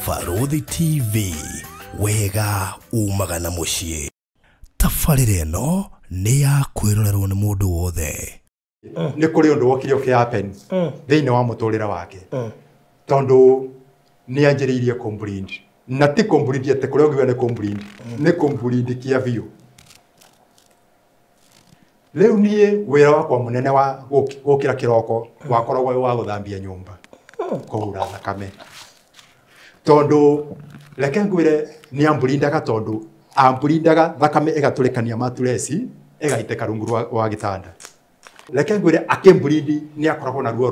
Faruthi TV, wega umagana muciĩ. Tabarĩra ĩno nĩ ya kwĩrorerwo nĩ mũndũ wothe. Nĩ kũrĩ ũndũ wokire ũkĩhappen thĩinĩ wa mũtũrĩre wake. Tondũ nĩ anjĩrĩirie complaint. Na ti complaint ate kũrĩa ũngĩona nĩ complaint. Nĩ complaint kĩa biũ. Rĩu niĩ wĩra wakwa mũnene wa gũkĩra kĩroko wakoragwo wa gũthambia nyũmba. Kũhura thakame. Tondũ reke ngwĩre nĩ amburindaga tondũ amburindaga thakame ĩgatũrĩkania maturesi ĩgaitĩka rungu rwa gĩtanda. Reke ngwĩre akĩmburindi nĩ akoragwo na ruo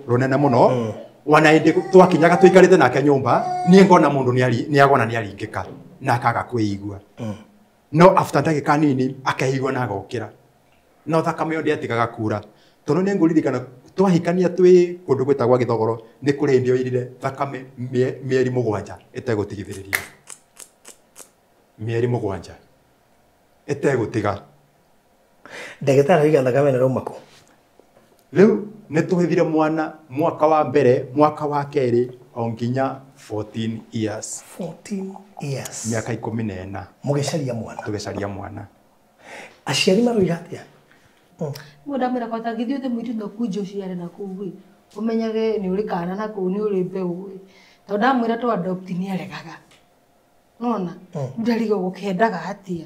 rũnene mũno. Wana hĩndĩ twakinyaga tũikarĩte nake nyũmba niĩ ngona mũndũ nĩ agona nĩ aringĩka na akaga kwĩigua. No after ndagĩka nini akahigua na agokĩra. No thakame ĩyo ndĩatigaga kura. Tondũ nĩ ngũririkana twahikania twĩ kũndũ gwĩtagwo Gĩthogoro nĩ kũrĩ hĩndĩ yoirire thakame mĩeri 7 ĩtegũtigithĩrĩria. Mĩeri 7 ĩtegũtiga. Ndagĩtarĩ oiga thakame nĩ rauma kũ? Rĩu nĩ tũhithire mwana mwaka wa mbere, mwaka wa kerĩ o nginya 14 years. 14 years. Miaka 14. Mũgĩcaria mwana. Tũgĩcaria mwana. Aciari maroiga atĩa? Mũndũ amwĩra kwata githio te mũirĩtu no kunjo ciare na kũu ũmenyage nĩ ũrĩ kana na kũu nĩ ũrĩ mbeũ. Tondũ ndamwĩra tu adopt nĩ aregaga. Nona ndariga gũkendaga hatia.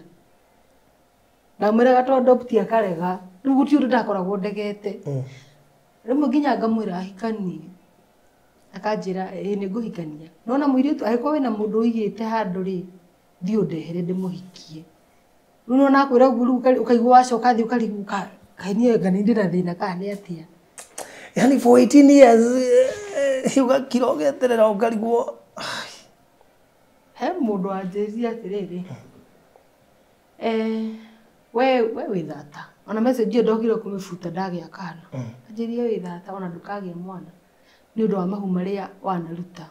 Ndamwĩra tu adopt akarega. Rĩu gũtirĩ ũndũ ndakoragwo ndegete. Rĩmwe nginya ngamwĩra ahikanie. Akanjĩra nĩ ngũhikania. Nona mũirĩtu angĩkorwo wĩna mũndũ ũigĩte handũ rĩ thiĩ ũndehere ndĩmũhikie. Rĩu nona akwĩra ũguo ũkaigua wacoka thiĩ ũkarigũka kainiĩ ngani ndĩna thĩna kana nĩ atĩa. Yani for 18 years ũgakira ũgeterera ũkarigwo. He mũndũ wanjĩria atĩrĩrĩ. We wĩ thata. Ona message ĩyo ndokire kũmĩbuta ndagĩa kana. Anjĩria wĩ thata ona ndũkagĩa mwana. Nĩ ũndũ wa mahu marĩa wanaruta.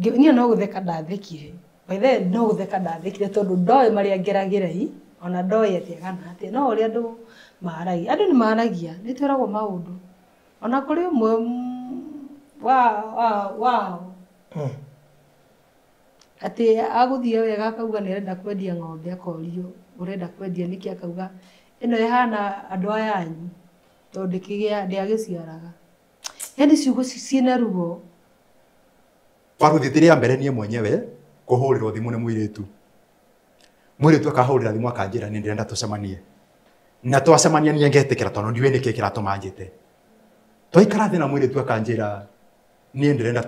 Niĩ no gũtheka ndathekire. By the way no gũtheka ndathekire tondũ ndoĩ marĩa ngeragĩra hi ona ndoĩ atĩa kana atĩa. No ũrĩa andũ maragia. Andũ nĩ maragia. Nĩ twĩragwo maũndũ. Ona kũrĩ ũmwe wow. Atĩ agũthiĩ wega akauga nĩ arenda kwendia ng'ombe akorio ũrenda kwendia nĩkĩ akauga ĩno ĩhana andũ aya anyu tondũ ndĩagĩciaraga. Yani ciugo ciĩna ruo. Faruthi rĩa mbere niĩ mwenyewe kũhũrĩrwo thimũ nĩ mũirĩtu. Mũirĩtu akahũrĩra thimũ akanjĩra nĩ ndĩrenda tũcemanie. Na twacemania niĩ ngetĩkĩra tondũ ndiũĩ nĩkĩ kĩratũmanjĩte. Twaikara thĩ na mũirĩtu akanjĩra niĩ ndĩrenda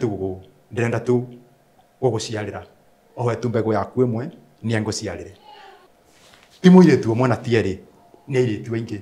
tu gũgũciarĩra. Ohe tu mbegũ yaku ĩmwe niĩ ngũciarĩre. Ti mũirĩtu ũmwe na tierĩ nĩ airĩtu aingĩ.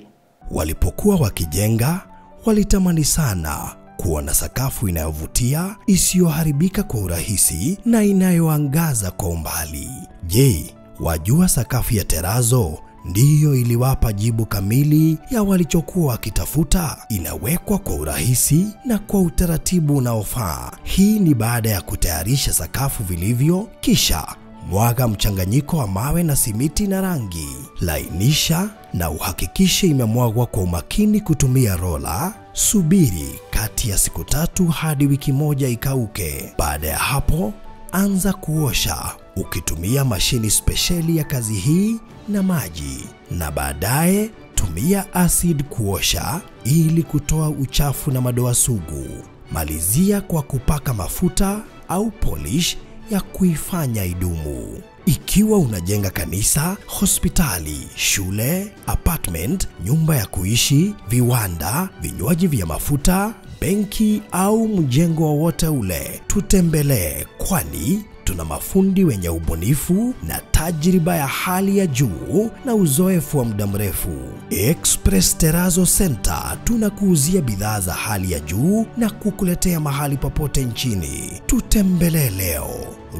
Walipokuwa wakijenga walitamani sana kuona sakafu inayovutia isiyoharibika kwa urahisi na inayoangaza kwa umbali. Je, wajua sakafu ya terazo ndiyo iliwapa jibu kamili ya walichokuwa wakitafuta? Inawekwa kwa urahisi na kwa utaratibu unaofaa. Hii ni baada ya kutayarisha sakafu vilivyo, kisha mwaga mchanganyiko wa mawe na simiti na rangi. Lainisha na uhakikishe imemwagwa kwa umakini kutumia rola. Subiri kati ya siku 3 hadi wiki 1 ikauke. Baada ya hapo, anza kuosha ukitumia mashini spesheli ya kazi hii na maji. Na baadaye tumia acid kuosha ili kutoa uchafu na madoa sugu. Malizia kwa kupaka mafuta au polish ya kuifanya idumu. Ikiwa unajenga kanisa, hospitali, shule, apartment, nyumba ya kuishi, viwanda, vinywaji vya mafuta, benki au mjengo wowote ule, tutembelee, kwani tuna mafundi wenye ubunifu na tajriba ya hali ya juu na uzoefu wa muda mrefu. Express Terazo Center tunakuuzia bidhaa za hali ya juu na kukuletea mahali popote nchini. Tutembelee leo.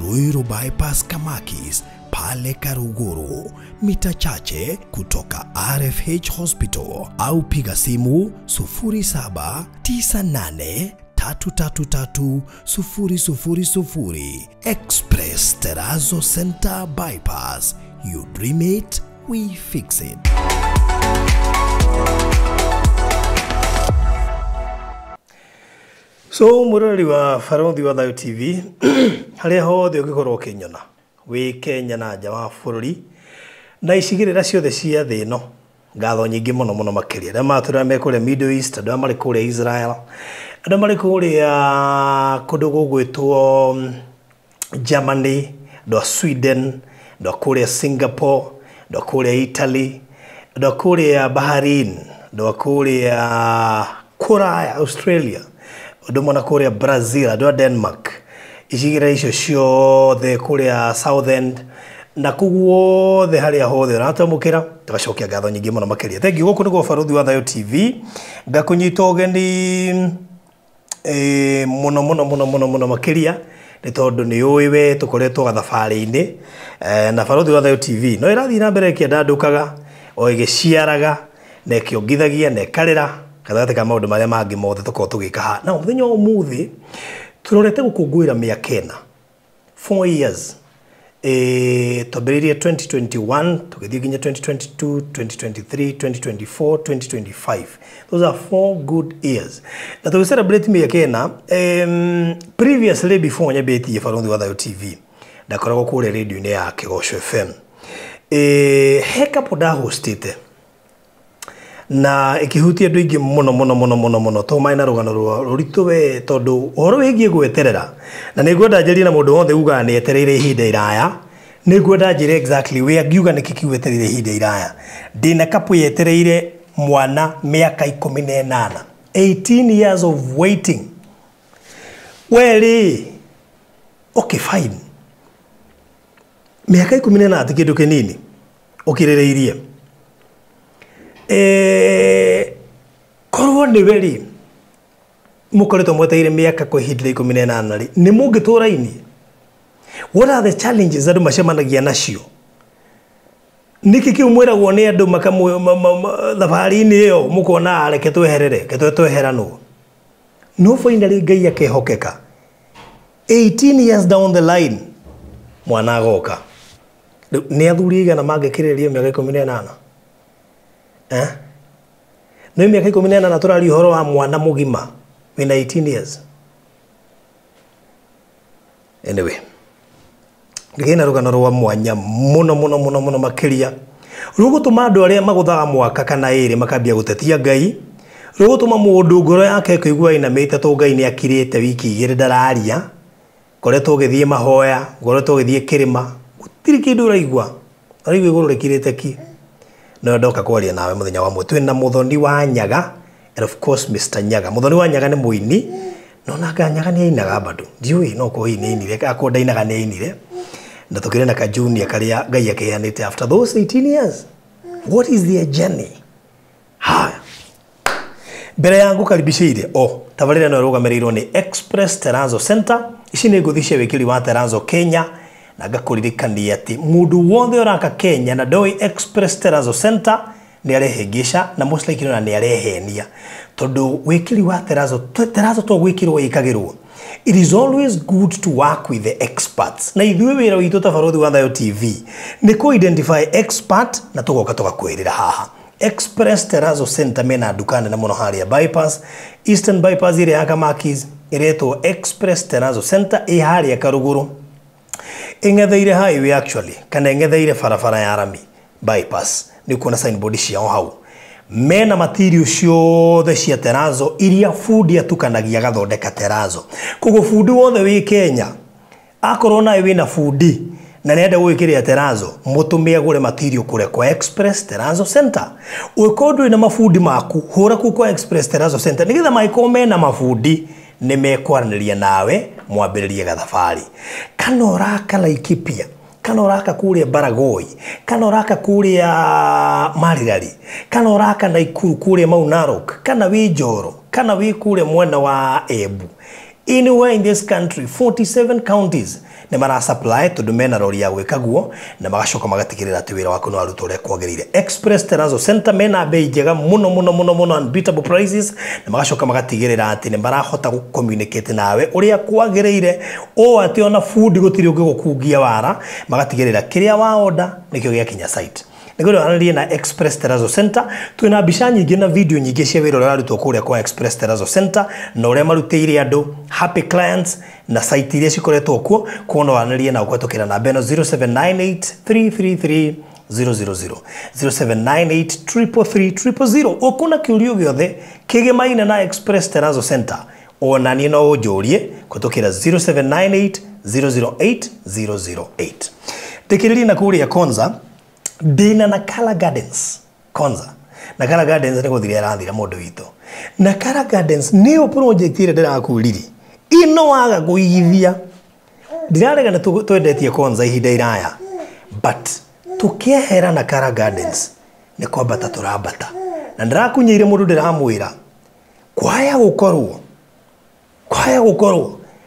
Ruiru Bypass Kamakis pale Karuguru, mita chache kutoka RFH Hospital, au piga simu 0798333000. Express Terazo Center Bypass. You dream it, we fix it. So murori wa Farothi wa Thayo TV haria hothe ugikorwo kinyona wi Kenya na nja wa bururi na icigirira ciothe cia thi no ngatho nyingi muno muno makiria na matura me kule Middle East andu mari kule Israel andu mari kule kundu gugwitwo Germany do Sweden do kule Singapore do kule Italy do kule Bahrain do kule Korea Australia do mona kule Brazil do Denmark icigira icio ciothe kule South End na kuguo the haria hothe ratamukira tugacokia ngatho nyingi muno makiria thank you guku niguo Farothi wa Thayo TV ngakunyita ugeni muno makiria ni tondu ni uiwe tukoretwo gathabari-ini na Farothi wa Thayo TV no irathi na mbere kiandandukaga o igiciaraga na kiongithagia na karira kathate ka maundu maria mangi mothe tuko tugika na muthenya umuthi turorete gukungwira miaka 4 years toberirie 2021 tugithie ginya 2022 2023 2024 2025 those are 4 good years na to celebrate miaka previously before nyabeti Farothi wa Thayo TV ndakoragwo kule radio ni ya Kigosho FM heka poda hostite na ikihutia andu ingi muno to maina rugano ruritu we tondu horo wigie gweterera na nigwenda njeri na mundu wothe uga ni etereire ihinda iraya nigwenda njeri exactly we ngiuga nikikiwetereire ihinda iraya ndina kapu yetereire mwana miaka 18 18 years of waiting weli okay fine miaka 18 ati kindu kinini ukirereirie korwo ni weri mukoretwo mweteire miaka kwa ihinda 18 ri ni mungitura-ini what are the challenges andu macemanagia nacio niki kiumwiragwo ni andu thabari-ini iyo mukona reke tweherano no finally Ngai akehokeka 18 years down the line mwana agoka ni athuri igana mangikiriria miaka 18 no miaka 18 turari horo wa mwana mugima wina 18 years anyway ngina rugano rwa mwanya muno makiria rugutuma andu aria maguthaga mwaka kana iri makambia gutetia Ngai rugutuma mundu ngoro yake kuigua ina mita to Ngai ni akirite wiki igiri ndararia koretwo githie mahoya koretwo githie kirima gutiri kindu raigua araigua iguru rikirite ki no ndoka kwaria nawe muthenya wa mwe twina Muthoni wa Nyaga and of course Mr Nyaga Muthoni wa Nyaga ni muini no nanga Nyaga ni ainaga bado ndiui no ko inire akonda inaga ni ainire na tukire na ka junior karia Ngai akianite after those 18 years what is their journey ha mbere yangu karibishire tabarira no rugamereirwo ni Express Terrazzo Center ici ni nguthi cia wikiri wa Terrazzo Kenya na ngakuririkania ati mundu wothe uraka Kenya na doi Express Terrazzo Center ni arehengisha na muslikiro na ni arehenia tondu wikiri wa Terrazzo to gwikirwo ikagirwo it is always good to work with the experts na ithuĩ wĩra witũ ta Farothi wa Thayo TV ni ku identify expert na tugoka tugakwirira haha Express Terrazzo Center mena dukane na muno haria bypass Eastern bypass ire ya Kamakis iretwo Express Terrazzo Center haria Karuguru ingetheire highway actually kana ingetheire barabara ya Rami bypass ni kuona signboard ciao hau mena material ciothe cia Terrazzo iria fundi atukanagia gathondeka Terrazzo kugo fundi wothe wi Kenya akorwo nawe wina fundi na nenda gwikiria Terrazzo mutumie agure material kure kwa Express Terrazzo Center ukondo ina mafundi maku hura ku kwa Express Terrazzo Center nigetha maikome na mafundi ni mekwaraniria nawe mwambiririe gathabari kana uraka Laikipia kana uraka kuria Baragoi kana uraka kuria Marirari kana uraka Naikuru kuria Mau Narok kana wi Njoro kana wi kuria mwena wa Embu anywhere in this country 47 counties ne mara supply to domena rori ya gwikaguo na magacoka magatigirira ati wira wako no arutore kwagirire Express Terrazzo Center mena bei njega muno unbeatable prices na magacoka magatigirira ati ne marahota gu communicate nawe uria kwagirire ati ona food gutiri ungi gukungia wara magatigirira kiria wa order nikyo giakinya site nä gå rä na Express Terrazzo Center. Twina mbica nyingä na video nyingä cia wä ra å rä a arutwo kå rä a kwa Express Terrazzo Center na å rä a marutä ire andå happy clients na site iria cikoretwo kuo kuona wanärie na kå hetå namba ĩno 0798 333 0798 ukuna kiurio giothe kigemaine na Express Terrazzo Center ona ni no unjurie kutukira 0798 008 tikiriri na kuria Konza dina na Kala Gardens Konza na Kala Gardens ni guthire arathira mundu wito na Kala Gardens ni o project ire ndirakuriri ino waga kuigithia ndirarega na twendetie Konza ihinda iraya but tukiehera na Kala Gardens ni kwambata turambata na ndirakunyire mundu ndiramwira kwaya gukorwo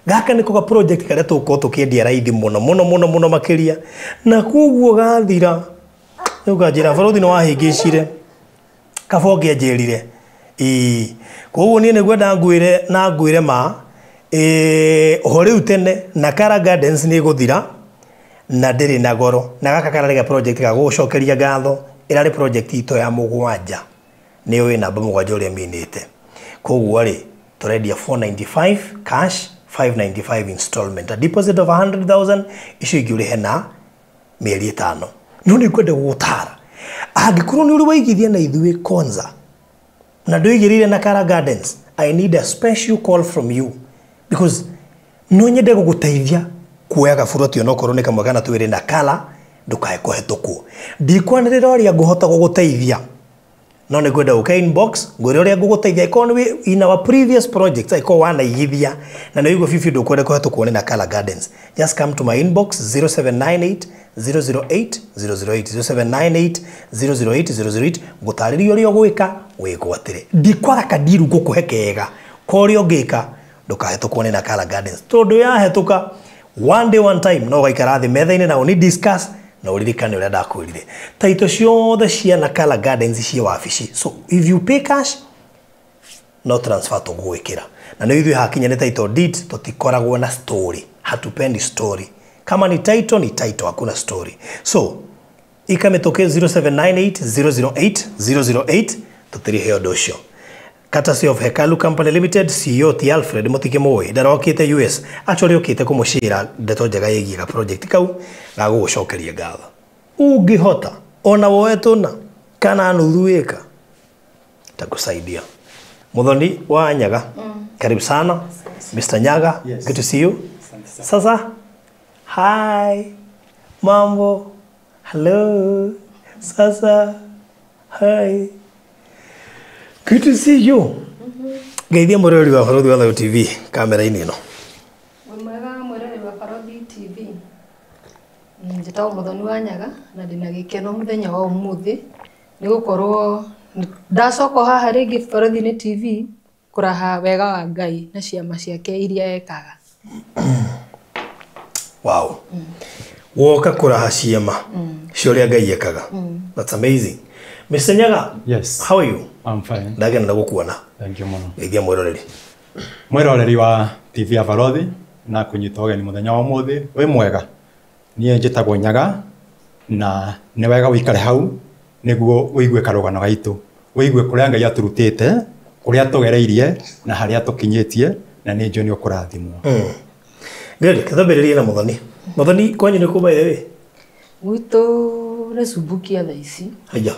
gaka niko ka project karia tuko tukiendia raithi muno makiria na kuguo gathira uganjira borothi no wahingicire kaboge njerire kuguo nie nigwenda ngwire ma uhori utene na Kala Gardens ni guthira na ndiri na goro na gaka kararega project ga gucokeria ngatho irari project ito ya mugwanja ni we namba mugwanja uria minite koguo ri turendia 495 cash 595 installment a deposit of 100,000 icio ingi urihe na mieri 5 no ni kwenda gutara angikorwo ni uri waigithia na ithui Konza na nduigirire na Kala Gardens I need a special call from you because no nyende guguteithia kuoya gaburoti ono korwo ni kamwe kana twiri na Kala ndukae kuhetukwo ndikwanirira uria nguhota guguteithia no ni gwenda uka inbox ngwire uria nguguteithia ikono in our previous projects iko wana igithia na no igo fifi ndukwenda kuhetukwo ni na Kala Gardens just come to my inbox 0798 008 008 0798 ngutaririo uria gwika wigwatire ndikwaga kadiru ngukuhe kega korio ngika ndukahetukwo ni na Kala Gardens tondu ya hetuka one day one time no gaikara thi metha-ini na uni discuss na uririkane uria ndakwirire taito ciothe cia na Kala Gardens cia wabici so if you pay cash no transfer to gwikira na no ithui hakinya ni title deed tutikoragwo na story hatupendi story kama ni title hakuna story so ikametoke 0798 008 tutirihe odosho Courtesy of Hekalu Company Limited, CEO T. Alfred Mutike Moi, ndarokite US, actually okite kumushira ndeto njega yegiga project kau ga gucokeria ngatho. Ungihota ona woetuna kana nuthu wika takusaidia. Muthoni wa Nyaga. Karibu sana. Mr. Nyaga, yes. Good to see you. Sasa. Hi. Mambo. Hello. Sasa. Hi. Good to see you. Geithia murori wa Borothi wa TV kamera-ini ino. Mwega murori wa Borothi TV. Njitagwo Muthoni wa Nyaga na ndina gikeno muthenya wa umuthi ni gukorwo ndacoko haha ringi Borothi TV kuraha wega wa Ngai na ciama ciake iria ekaga. Wow. Woka kuraha ciama cia Ngai ekaga. That's amazing. Mr. Nyaga, yes. How are you? I'm fine. Ndagena na gukuona. Thank you muno. Geithia mwiroreri. Mwiroreri wa TV ya Borothi na kunyita ugeni muthenya wa umuthi wi mwega. Nie njitagwo Nyaga na ni wega wikare hau niguo wigue karugano gaitu. Wigue kuria Ngai aturutite, kuria tugereirie na haria tukinyitie na ni njoni ukurathimwo. Good, kathabiririe na Muthoni. Muthoni kwanyu ni kuba yewe. Wito na Subukia thaa ici. Haya.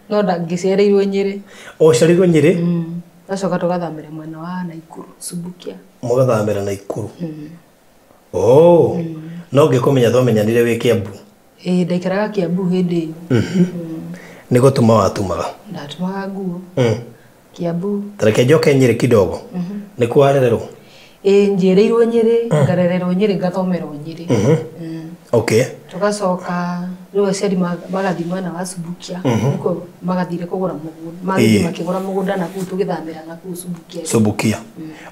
No ndangĩcereirwo Nyeri. O cereirwo Nyeri? Ndacoka tũgathamĩra mwena wa Naikuru, Subukia. Mũgathamĩra Naikuru. Oh. No ngĩkũmenya twamenyanire wĩ Kiambu. Ndaikaraga Kiambu hĩndĩ ĩyo. Nĩ gũtuma watumaga? Ndatumaga nguo. Kiambu. Tareke njoke Nyeri kidogo. Nĩ kwarererwo? Njereirwo Nyeri, ngarererwo Nyeri, ngathomerwo Nyeri. Okay. Tugacoka rĩu aciari magathi mwena wa Subukia niko magathire kũgũra mũgũnda magathire makĩgũra mũgũnda na kũu tũgĩthamĩra na kũu Subukia. Subukia.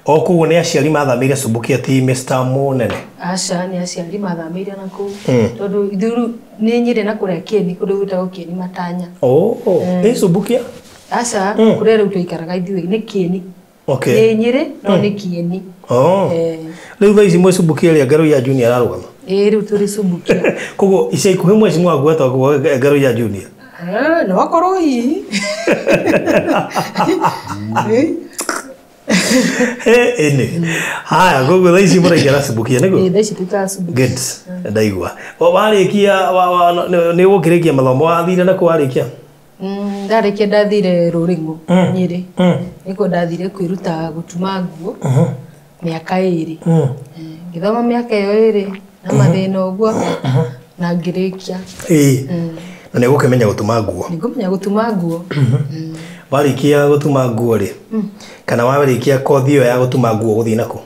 O kũu nĩ aciari mathamĩire Subukia ti Mr. Mũnene? Aca nĩ aciari mathamĩire na kũu tondũ ithuĩ nĩ Nyeri na kũrĩa Kieni kũndũ gwĩtagwo Kieni Matanya. Nĩ Subukia? Aca kũrĩa rĩu tũikaraga ithuĩ nĩ Kieni. Okay. Nĩ Nyeri no nĩ Kieni. Rĩu thaa ici mwĩ Subukia ĩrĩa Ngaruiya Junior ararũgama? Rĩu tũrĩ Subukia. Koguo ica ikuhĩ mweci mwaku gwetagwo Ngaruiya Junior? no akorwo hihi ene haya gogo thaa ici mũraingĩra cibukia nĩguo thaa ici tũtasubukia good ndaigua warĩkia nĩ ũgũkĩrĩkia mathomo wathire na kwarĩkia ndarĩkia ndathire Rũrĩng'ũ Nyĩrĩ nĩkuo ndathire kwĩruta gũtuma nguo mĩaka 2 ngĩthoma mĩaka ĩyo 2 na mathĩna ũguo na ngĩrĩkia na nĩ ũgũkĩmenya gũtuma nguo nĩngũmenya gũtuma nguo warĩkia gũtuma nguo rĩ kana warĩkia kothi ĩyo ya gũtuma nguo gũthiĩ nakũ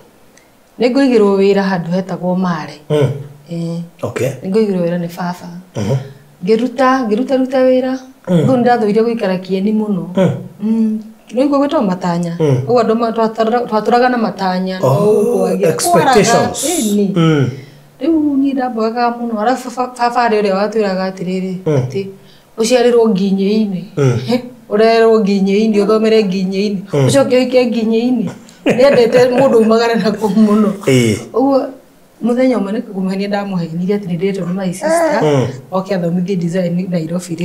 nĩngũigĩrwo wĩra handũ hetagwo Mare okay nĩngũigĩrwo wĩra nĩ baba ngĩruta wĩra ngũ ndathũire gũikara Kieni mũno nĩguo gwĩtwo matanya ũguo andũ twatũraga na matanya expectations rĩu niĩ ndambogaga mũno arabu baba arĩ ũrĩa watwĩraga atĩrĩrĩ atĩ ũciarĩrwo Nginyĩ-inĩ ũrerwo Nginyĩ-inĩ ũthomere Nginyĩ-inĩ ũcoke ũike Nginyĩ-inĩ nĩendete mũndũ umagare nakũ mũno ũguo mũthenya ũmwe nĩkũmũhenia ndamũhenirie atĩ nĩndĩretwo nĩ my sister oke athomithie design Nairobi rĩ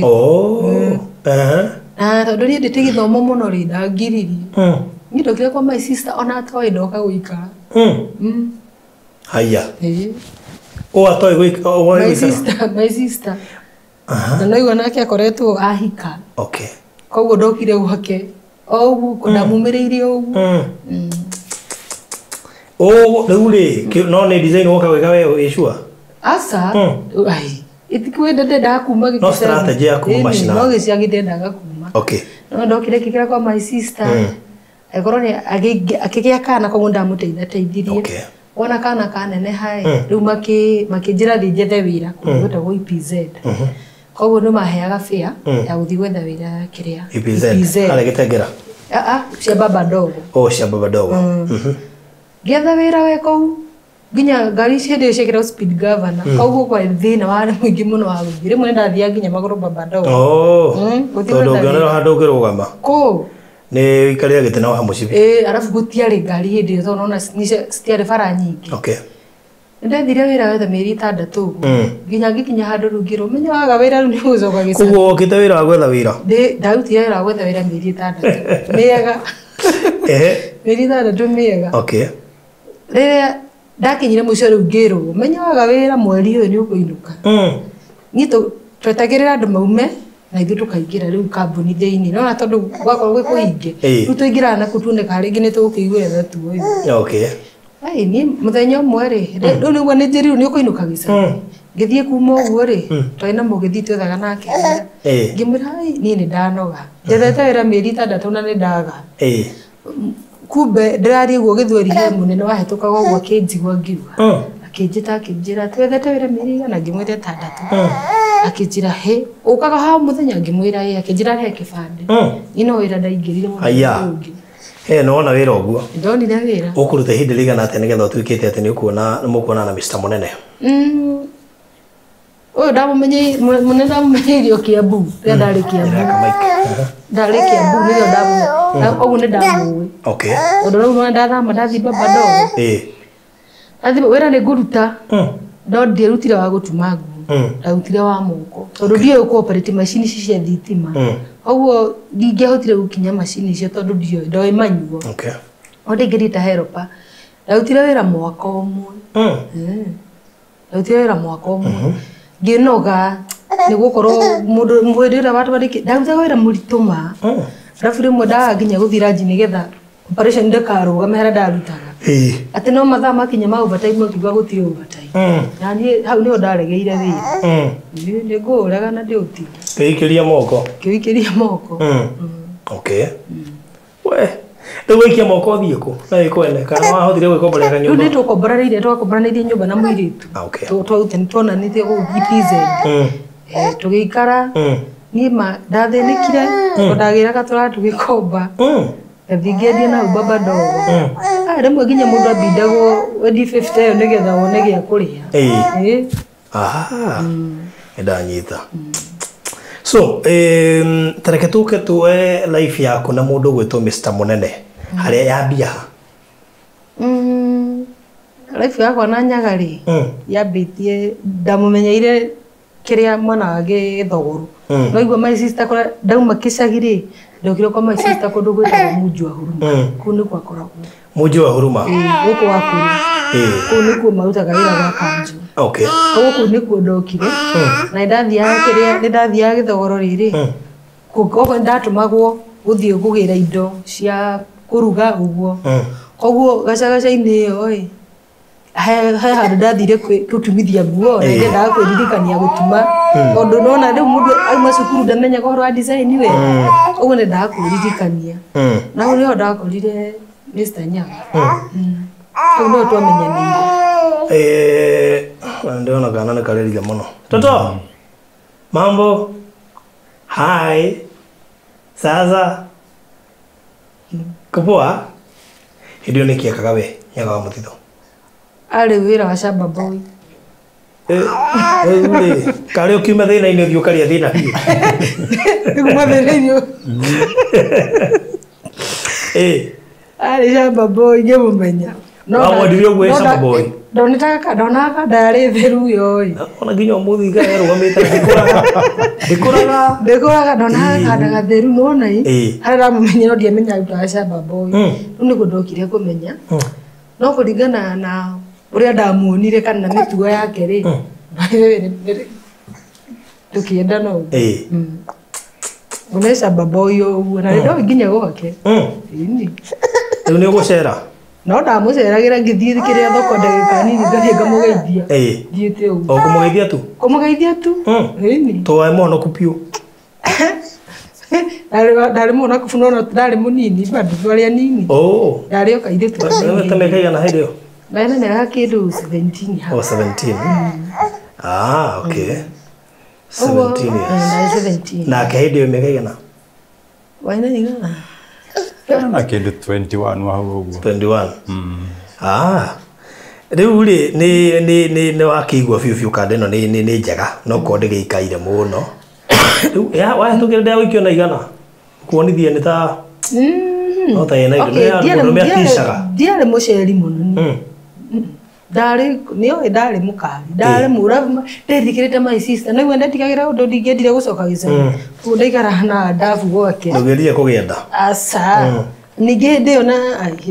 na tondũ niĩ ndĩte gĩthomo mũno rĩ ndangiririe niĩ ndokire kwa my sister ona atoĩ ndoka gũikara haya atoĩ gũikara my sister na noigua nake akoretwo ahika okay koguo ndokire gwake o ũguo ndamumĩrĩirie ũguo rĩu rĩ no nĩ design woka gwĩka we ĩcua asa ai itikwendete ndakuma gĩkĩra no strategy ya kuma macina no gĩciagĩte ndaga kuma okay no ndokire kĩkĩra kwa my sister akorwo nĩ akĩgĩa kana koguo ndamũteithirie okay wona kana kanene hai rĩu makĩnjĩra thiĩ njethe wĩra kũndũ gwĩtagwo EPZ koguo nĩ maheaga fare ya gũthiĩ gwetha wĩra kĩrĩa EPZ harĩa Gĩtengera cia baba ndogo cia baba ndogo ngĩetha wĩra we kũu nginya ngari hĩndĩ ĩyo ciekĩrwo speed governor koguo kwa thĩna warĩ mũingĩ mũno wa gũthiĩ rĩmwe nĩndathiaga nginya magũrũ baba ndogo tondũ ũngĩonera handũ ũngĩrũgama kũ nĩ ikarĩra gĩtĩ na wa mũcibi arabu gũtiarĩ ngari hĩndĩ ĩyo tondũ naona citiarĩ bara nyingĩ okay ndethire wĩra wetha mĩeri 6 nginya ngĩkinya handũ rĩu ngĩrwo menyaga wĩra rĩu nĩ gũcoka gĩcagi koguo ũkĩte wĩra wa gwetha wĩra ndarutire wĩra wa gwetha wĩra mĩeri 6 mĩega mĩeri 6 mĩega okay rĩrĩa ndakinyire mũico rĩu ngĩrwo menyaga wĩra mweri ũyũ nĩ ũkũinũka niĩ twetagĩrĩra andũ maume na ithuĩ tũkaingĩra rĩu kambuni thĩinĩ no na tondũ gwakorwo gwĩ kũhinge rĩu tũingĩraga na kutuoneka rĩngĩ nĩ tũgũkĩiguĩra tu ũyũ okay ai niĩ mũthenya ũmwe rĩ rĩu nĩguo nĩ njĩrĩu nĩ ũkũinũka gĩcagi ngĩthiĩ kuma ũguo rĩ twarĩ na mũgĩthi twethaga nake ngĩmwĩra niĩ nĩ ndanoga njethete wĩra mĩeri 6 na nĩ ndaga kumbe ndĩrarĩ guo gĩthweri he mũnene wahĩtũkaga ũguo akĩnjigua ngiuga akĩnjĩra twethete wĩra mĩeri igana ngĩmwĩra 6 akĩnjĩra he ũkaga ha mũthenya ngĩmwĩra akĩnjĩra he kĩbandĩ ino wĩra ndaingĩrire mũno no wona wĩra ũguo ndonire wĩra ũkũruta ihinda rĩigana atĩa nĩgetha ũtuĩkĩte atĩ nĩ mũkuona na Mr. Mũnene ũyũ ndamũmenyeirio Kiambu rĩrĩa ndarĩ Kiambu nĩrĩo ndamũĩ ũguo nĩ ndamũĩ ũndũ rĩu ndathama ndathiĩ baba ndogo wĩra nĩ ngũruta no ndierutire wa gũtuma nguo ndarutire wa moko tondũ ndiũĩ kũoperate macini ici cia thitima ũguo ndingĩahotire gũkinya macini icio tondũ ndiũĩ ndoĩ manyuo no ndĩngĩrita helper ndarutire wĩra mwaka ũmwe ndarutire wĩra mwaka ũmwe ngĩnoga nĩ gũkorwo mũndũ hĩndĩ ĩrĩa watwarĩkia ndarutaga wĩra mũritũ ma arabu rĩmwe ndaga nginya gũthiĩ ranji nĩgetha operation ndĩkarũgame harĩa ndarutaga atĩ no mathaa makinya ma overtime ũkiuga gũtirĩ overtime na niĩ hau nĩho ndaregeire wĩra nĩ ngũũraga na ndĩũtige kĩũikĩria moko okay we rĩu waikia moko ũthiĩ kũ na wĩkwene kana wahotire gwĩkomborera kanyũmba rĩu nĩ twakomboranĩirie nyũmba na mũirĩtu tuonanĩtie gũu EPZ tũgĩikara niĩ ma ndathĩnĩkire tondũ ndagĩraga tũratũgĩkomba ngathiĩ ngĩendia na baba ndogo rĩmwe nginya mũndũ ambindagwo wendi 50 ĩyo nĩgetha wone gĩa kũrĩa ndanyita so tareke tuke tuwe life yaku na mũndũ gwĩtwo Mr. Mũnene harĩa yambia life yakwa na Nyaga rĩ yambĩtie ndamũmenyeire kiria mwana wage thogoro no igua my sister kora ndauma kicagiri ndokire kwa my sister kundu gwetagwo Munju wa Huruma kuu ni kwa koragwo Munju wa Huruma guku wakuru kuu ni kuo marutaga wira wa kanju okay guku ni kuo ndokire na ndathiaga githogoro riri kuko ndatumagwo guthie kugira indo cia kuruga uguo koguo gacagaca-inĩ ĩyo he handũ ndathire gũtumithia nguo na ndendaga kwĩririkania gũtuma tondũ nona rĩu mũndũ auma cukuru ndamenyaga ũhoro wa design we ũguo ndendaga kwĩririkania na hau nĩho ndakorire Mr. Nyanga hau nĩho twamenyanĩire ndĩrona kana nĩ karĩrire mũno toto mambo hi sasa kupoa hĩndĩ ĩyo nĩ kĩekaga we Nyaga wa Mũthitho arĩ wĩra wa Shamba Boy karĩ ũkiuma thĩna-inĩ ũthiĩ ũkaria thĩna biũ kuma thĩna-inĩ arĩ Shamba Boy ngĩmũmenya wamwendirie ũguo Shamba Boy ndonaga ndarĩ theru yoĩ ona nginya ũmũthĩ iga yarũgamĩte ndĩkũraga ndonaga kandaga theru nona harĩa ndamũmenya no ndiamenya arutaga Shamba Boy rĩu nĩguo ndokire kũmenya no kũringana na ũrĩa ndamuonire kana mĩtugo yake rĩ tũkĩendana ũguo ũne Shamba Boy ũguo na rĩu nginya gwake rĩu nĩ ũgũcera no ndamũceragĩra ngĩthiĩ kĩrĩa thoko ndagĩka nini ngathiĩ ngamũgeithia thiĩte ũguo kũmũgeithia tu twaĩ mũhonoku biũ ndarĩ mũhonoku no ndarĩ mũnini bado twarĩ anini ndarĩ o kairĩtu ta mĩaka igana hĩndĩ ĩyo Baina mĩaka kĩndũ 17 hau 17 okay 17 years 17 nake hĩndĩ ĩyo mĩaka igana waina igana na kĩndũ 21 hau ũguo 21 rĩu rĩ nĩ wakĩigua biũ kanda ĩno nĩ njega no korwo ndĩgĩikaire mũno rĩu wahĩtũkĩre ndagũikio na igana kuonithia nĩ ta no ta yena indo nĩ mĩakicaga ndiarĩ mũceri mũno ndarĩ mũkari ndarĩ mũrabu ndethikĩrĩte my sister naguo ndetigagĩra ũndũ ndingĩendire gũcoka gĩcagi koguo ndaikara na ndabu gwake ndũgerie kũgĩa nda aca ningĩ hĩndĩ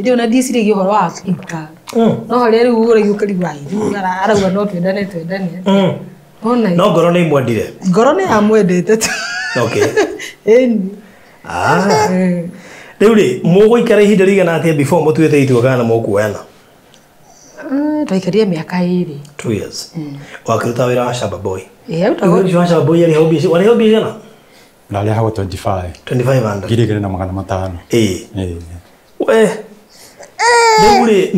ĩyo na ndicirĩgia ũhoro wa kũruta no harĩa rĩu ũraigu ũkarigua rĩu arauga no twendane no ngoro nĩ imwendire ngoro nĩ yamwendete tu ĩni rĩu rĩ mũgũikara ihinda rĩigana atĩa before mũtuĩte itua kana mũkuoyana twaikarire mĩaka 2 2 years wakĩruta wĩra wa Shamba Boy wĩra wa Shamba Boy warĩ hobby igana ndarĩ hago 2500 2500 we rĩu rĩ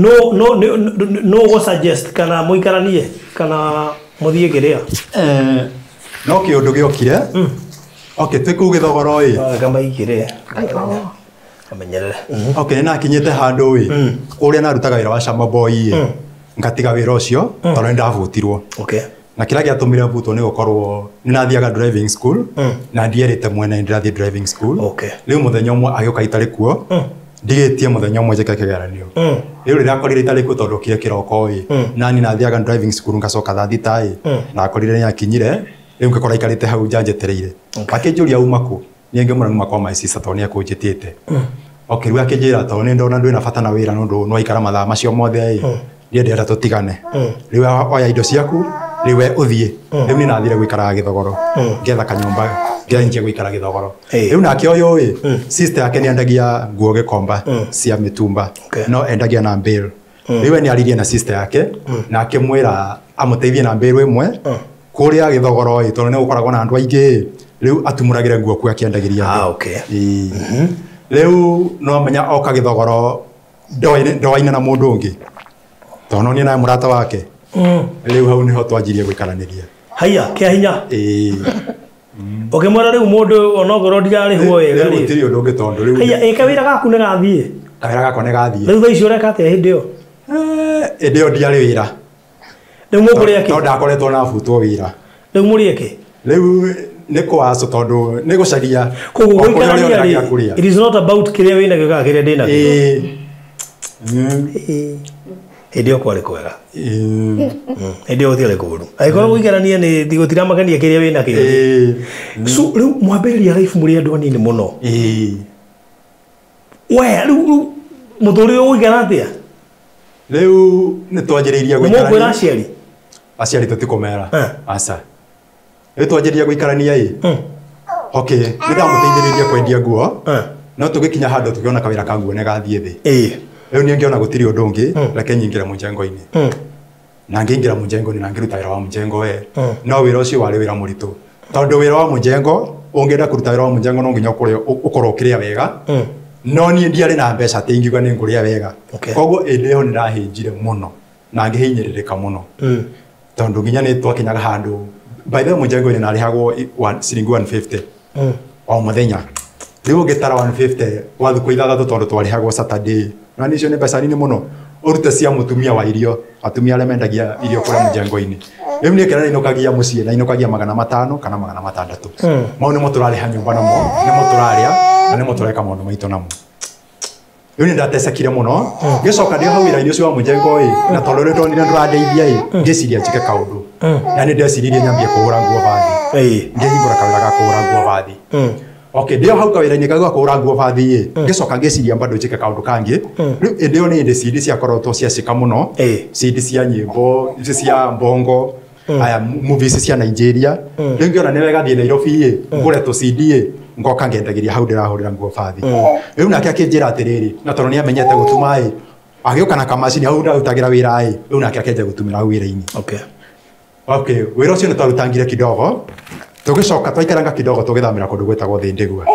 no gũsuggest kana mũikaranie kana mũthiĩ kĩrĩa no kĩũndũ gĩokire twĩ kũu gĩthogoro kamaigire amenyerere nĩ nakinyĩte handũ ũrĩa narutaga wĩra wa Shamba Boy ngatiga wĩra ũcio tondũ nĩ ndavũtirwo na kĩrĩa gĩatũmire vutwo nĩ gũkorwo nĩ nathiaga driving school na ndierĩte mwene ndĩrathiĩ driving school rĩu mũthenya ũmwe agĩũka itarĩ kuo ndigĩtie mũthenya ũmwe njĩke kĩgeranio rĩu rĩrĩa akorire itarĩ kuo tondũ kire kĩroko nani nathiaga driving school ngacoka thaa thita na akorire nĩ akinyire rĩu ngĩkora aikarĩte hau njanjetereire akĩnjũria uma kũ niĩ ngĩmũra numa kwa my sister tondũ nĩ akũnjĩtĩte rĩu akĩnjĩra tondũ nĩ ndona ndwĩna bata na wĩra nĩũndũ nĩwaikara mathaa macio mothe ndiendete tũtigane rĩu oya indo ciaku rĩu we ũthiĩ rĩu nĩ nathire gũikaraga gĩthogoro ngetha kanyũmba ngĩanjia gũikara gĩthogoro rĩu nake ũyũ sister yake nĩ endagia nguo Gĩkomba cia mĩtumba no endagia na bail rĩu nĩ aririe na sister yake na akĩmwĩra amũteithie na bail ĩmwe kũrĩa gĩthogoro tondũ nĩ gũkoragwo na andũ aingĩ rĩu atumũragĩre nguo kuo akĩendagĩria rĩu no menya oka gĩthogoro ndoaine na mũndũ ũngĩ tondũ niĩ nawe mũrata wake rĩu hau nĩho twanjirie gũikaranĩria haiya kĩa hinya ũkĩmwĩra rĩu mũndũ onokorwo ndirarĩhwo wega rĩ gũtirĩ ũndũ ũngĩ tondũ rĩu haiya kawĩra gaku nĩ gathiĩ kawĩra gakwa nĩ gathiĩ rĩu thaa icio ũreka atĩa hĩndĩ ĩyo ndiarĩ wĩra rĩu mũkũrĩa kĩ no ndakoretwo nabutwo wĩra rĩu mũrĩe kĩ rĩu nĩ kũaco tondũ nĩ gũcaria koguo gũikarania rĩ it is not about kĩrĩa wĩna gĩkaga kĩrĩa ndĩna Ndio kwale kwega. Ndio uthire kuru. Aikora guikarania ni thigutira makania kiria wina kio. So riu mwambiriria life muri andu anini muno. We riu muthuri uigana atia? Riu ni twanjiriria guikarania. Mo kwira aciari. Aciari tutikomera. Aca. Riu twanjiriria guikarania Okay, nĩndamuteithĩrĩria kwendia nguo. No tũgĩkinya handũ tũkĩona kawĩra ka nguo nĩ gathiĩ thĩ. Rĩu niĩ ngĩona gũtirĩ ũndũ ũngĩ, reke nyingĩre mũjengo-inĩ. Na ngĩingĩra mũjengo-inĩ na ngĩruta wĩra wa mũjengo we. No wĩra ũcio warĩ wĩra mũritũ. Tondũ wĩra wa mũjengo, ũngĩenda kũruta wĩra wa mũjengo no nginya ũkorwo ũkĩrĩa wega. No niĩ ndiarĩ na mbeca atĩ ingiuga nĩ ngũrĩa wega. Koguo ĩndĩ ĩyo nĩndahĩnjire mũno na ngĩhinyĩrĩrĩka mũno. Tondũ nginya nĩ twakinyaga handũ. By the way mũjengo-inĩ narĩhagwo ciringi 150. O muthenya riu ngitara 150 wa thikũ ithathatũ tondũ twarĩhagwo Saturday na nicio nĩ mbeca nini mũno urute cia mutumia wa irio atumia arĩa mendagia irio kũrĩa mũjengo-inĩ rĩu niĩ kĩrĩa inokagia mũciĩ na inokagia 500 kana 600 mau nĩmo tũrarĩha nyũmba namo nĩmo tũrarĩa na nĩmo tũreka maũndũ maitũ namo rĩu nĩ ndatecekire mũno ngĩcoka ndĩ hau wĩra-inĩ ũcio wa mũjengo na tondũ rĩu ndonire ndũrandeithia ngĩciria njĩke kaũndũ na nĩ ndeciririe nyambie kũhũra nguo bathi ngĩhingũra kawĩra ga kũhũra nguo bathi okay ndio hau kawĩra-inĩ kau ga kũhũra nguo bathi ngĩcoka ngĩciria bado njĩke kaũndũ kangĩ rĩu ĩndĩ ĩyo nĩ ĩndĩ CD ciakoragwo ciacika mũno CD cia nyĩmbo cia mbongo aya movies cia Nigeria rĩu ngĩona nĩ wega thiĩ Nairobi ngũre tũ CD ngoka ngendagĩria hau ndĩrahũrĩra nguo bathi rĩu nake akĩnjĩra atĩrĩrĩ na tondũ nĩ amenyete gũtuma agĩũka na kamacini hau ndarutagĩra wĩra rĩu nake akĩnja gũtumĩra hau wĩra-inĩ Okay, wĩra ũcio nĩ twarutangire kidogo tũgĩcoka twaikaranga kidogo tũgĩthamĩra kũndũ gwĩtagwo Thĩndĩgua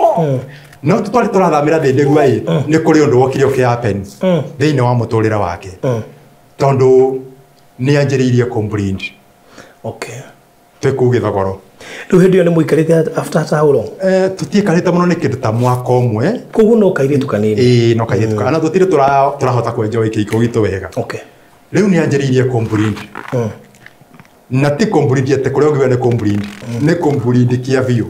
no tũtwarĩ tũrathamĩra Thĩndĩgua nĩ kũrĩ ũndũ wokire ũkĩhappen thĩinĩ wa mũtũrĩre wake tondũ nĩ anjĩrĩirie complaint twĩ kũu Gĩthogoro rĩu hĩndĩ ĩyo nĩ mũikarĩte after how long tũtiĩkarĩte mũno nĩ kĩndũ ta mwaka ũmwe koguo no kairĩtu kanini no kairĩtu kanini na tũtirĩ tũrahota kwenjoy kĩhiko gitũ wega rĩu nĩ anjĩrĩirie complaint na ti complaint ate kũrĩa ũngĩona nĩ complaint nĩ complaint kia biũ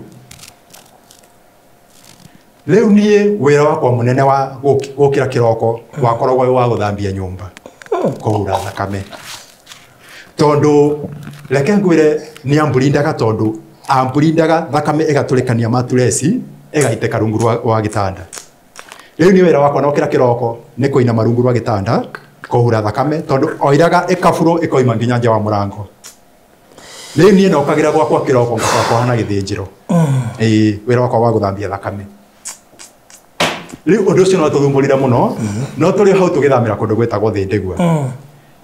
rĩu niĩ wĩra wakwa mũnene wa gũkĩra kĩroko wakoragwo wa gũthambia nyũmba kũhura thakame tondũ reke ngwĩre nĩ amburindaga tondũ amburindaga thakame ĩgatũrĩkania maturesi ĩgaitĩka rungu rwa gĩtanda rĩu niĩ wĩra wakwa na gũkĩra kĩroko nĩ kũinama rungu rwa gĩtanda kũhura thakame tondũ oiraga ĩkaburo ĩkoima nginya nja wa mũrango rĩu niĩ nokagĩra gwakwa kĩroko ngakwa hana gĩthĩnjĩro wĩra wakwa wa gũthambia thakame rĩu ũndũ ũcio no tũthumbũrire mũno no tũrĩ hau tũgĩthamĩra kũndũ gwĩtagwo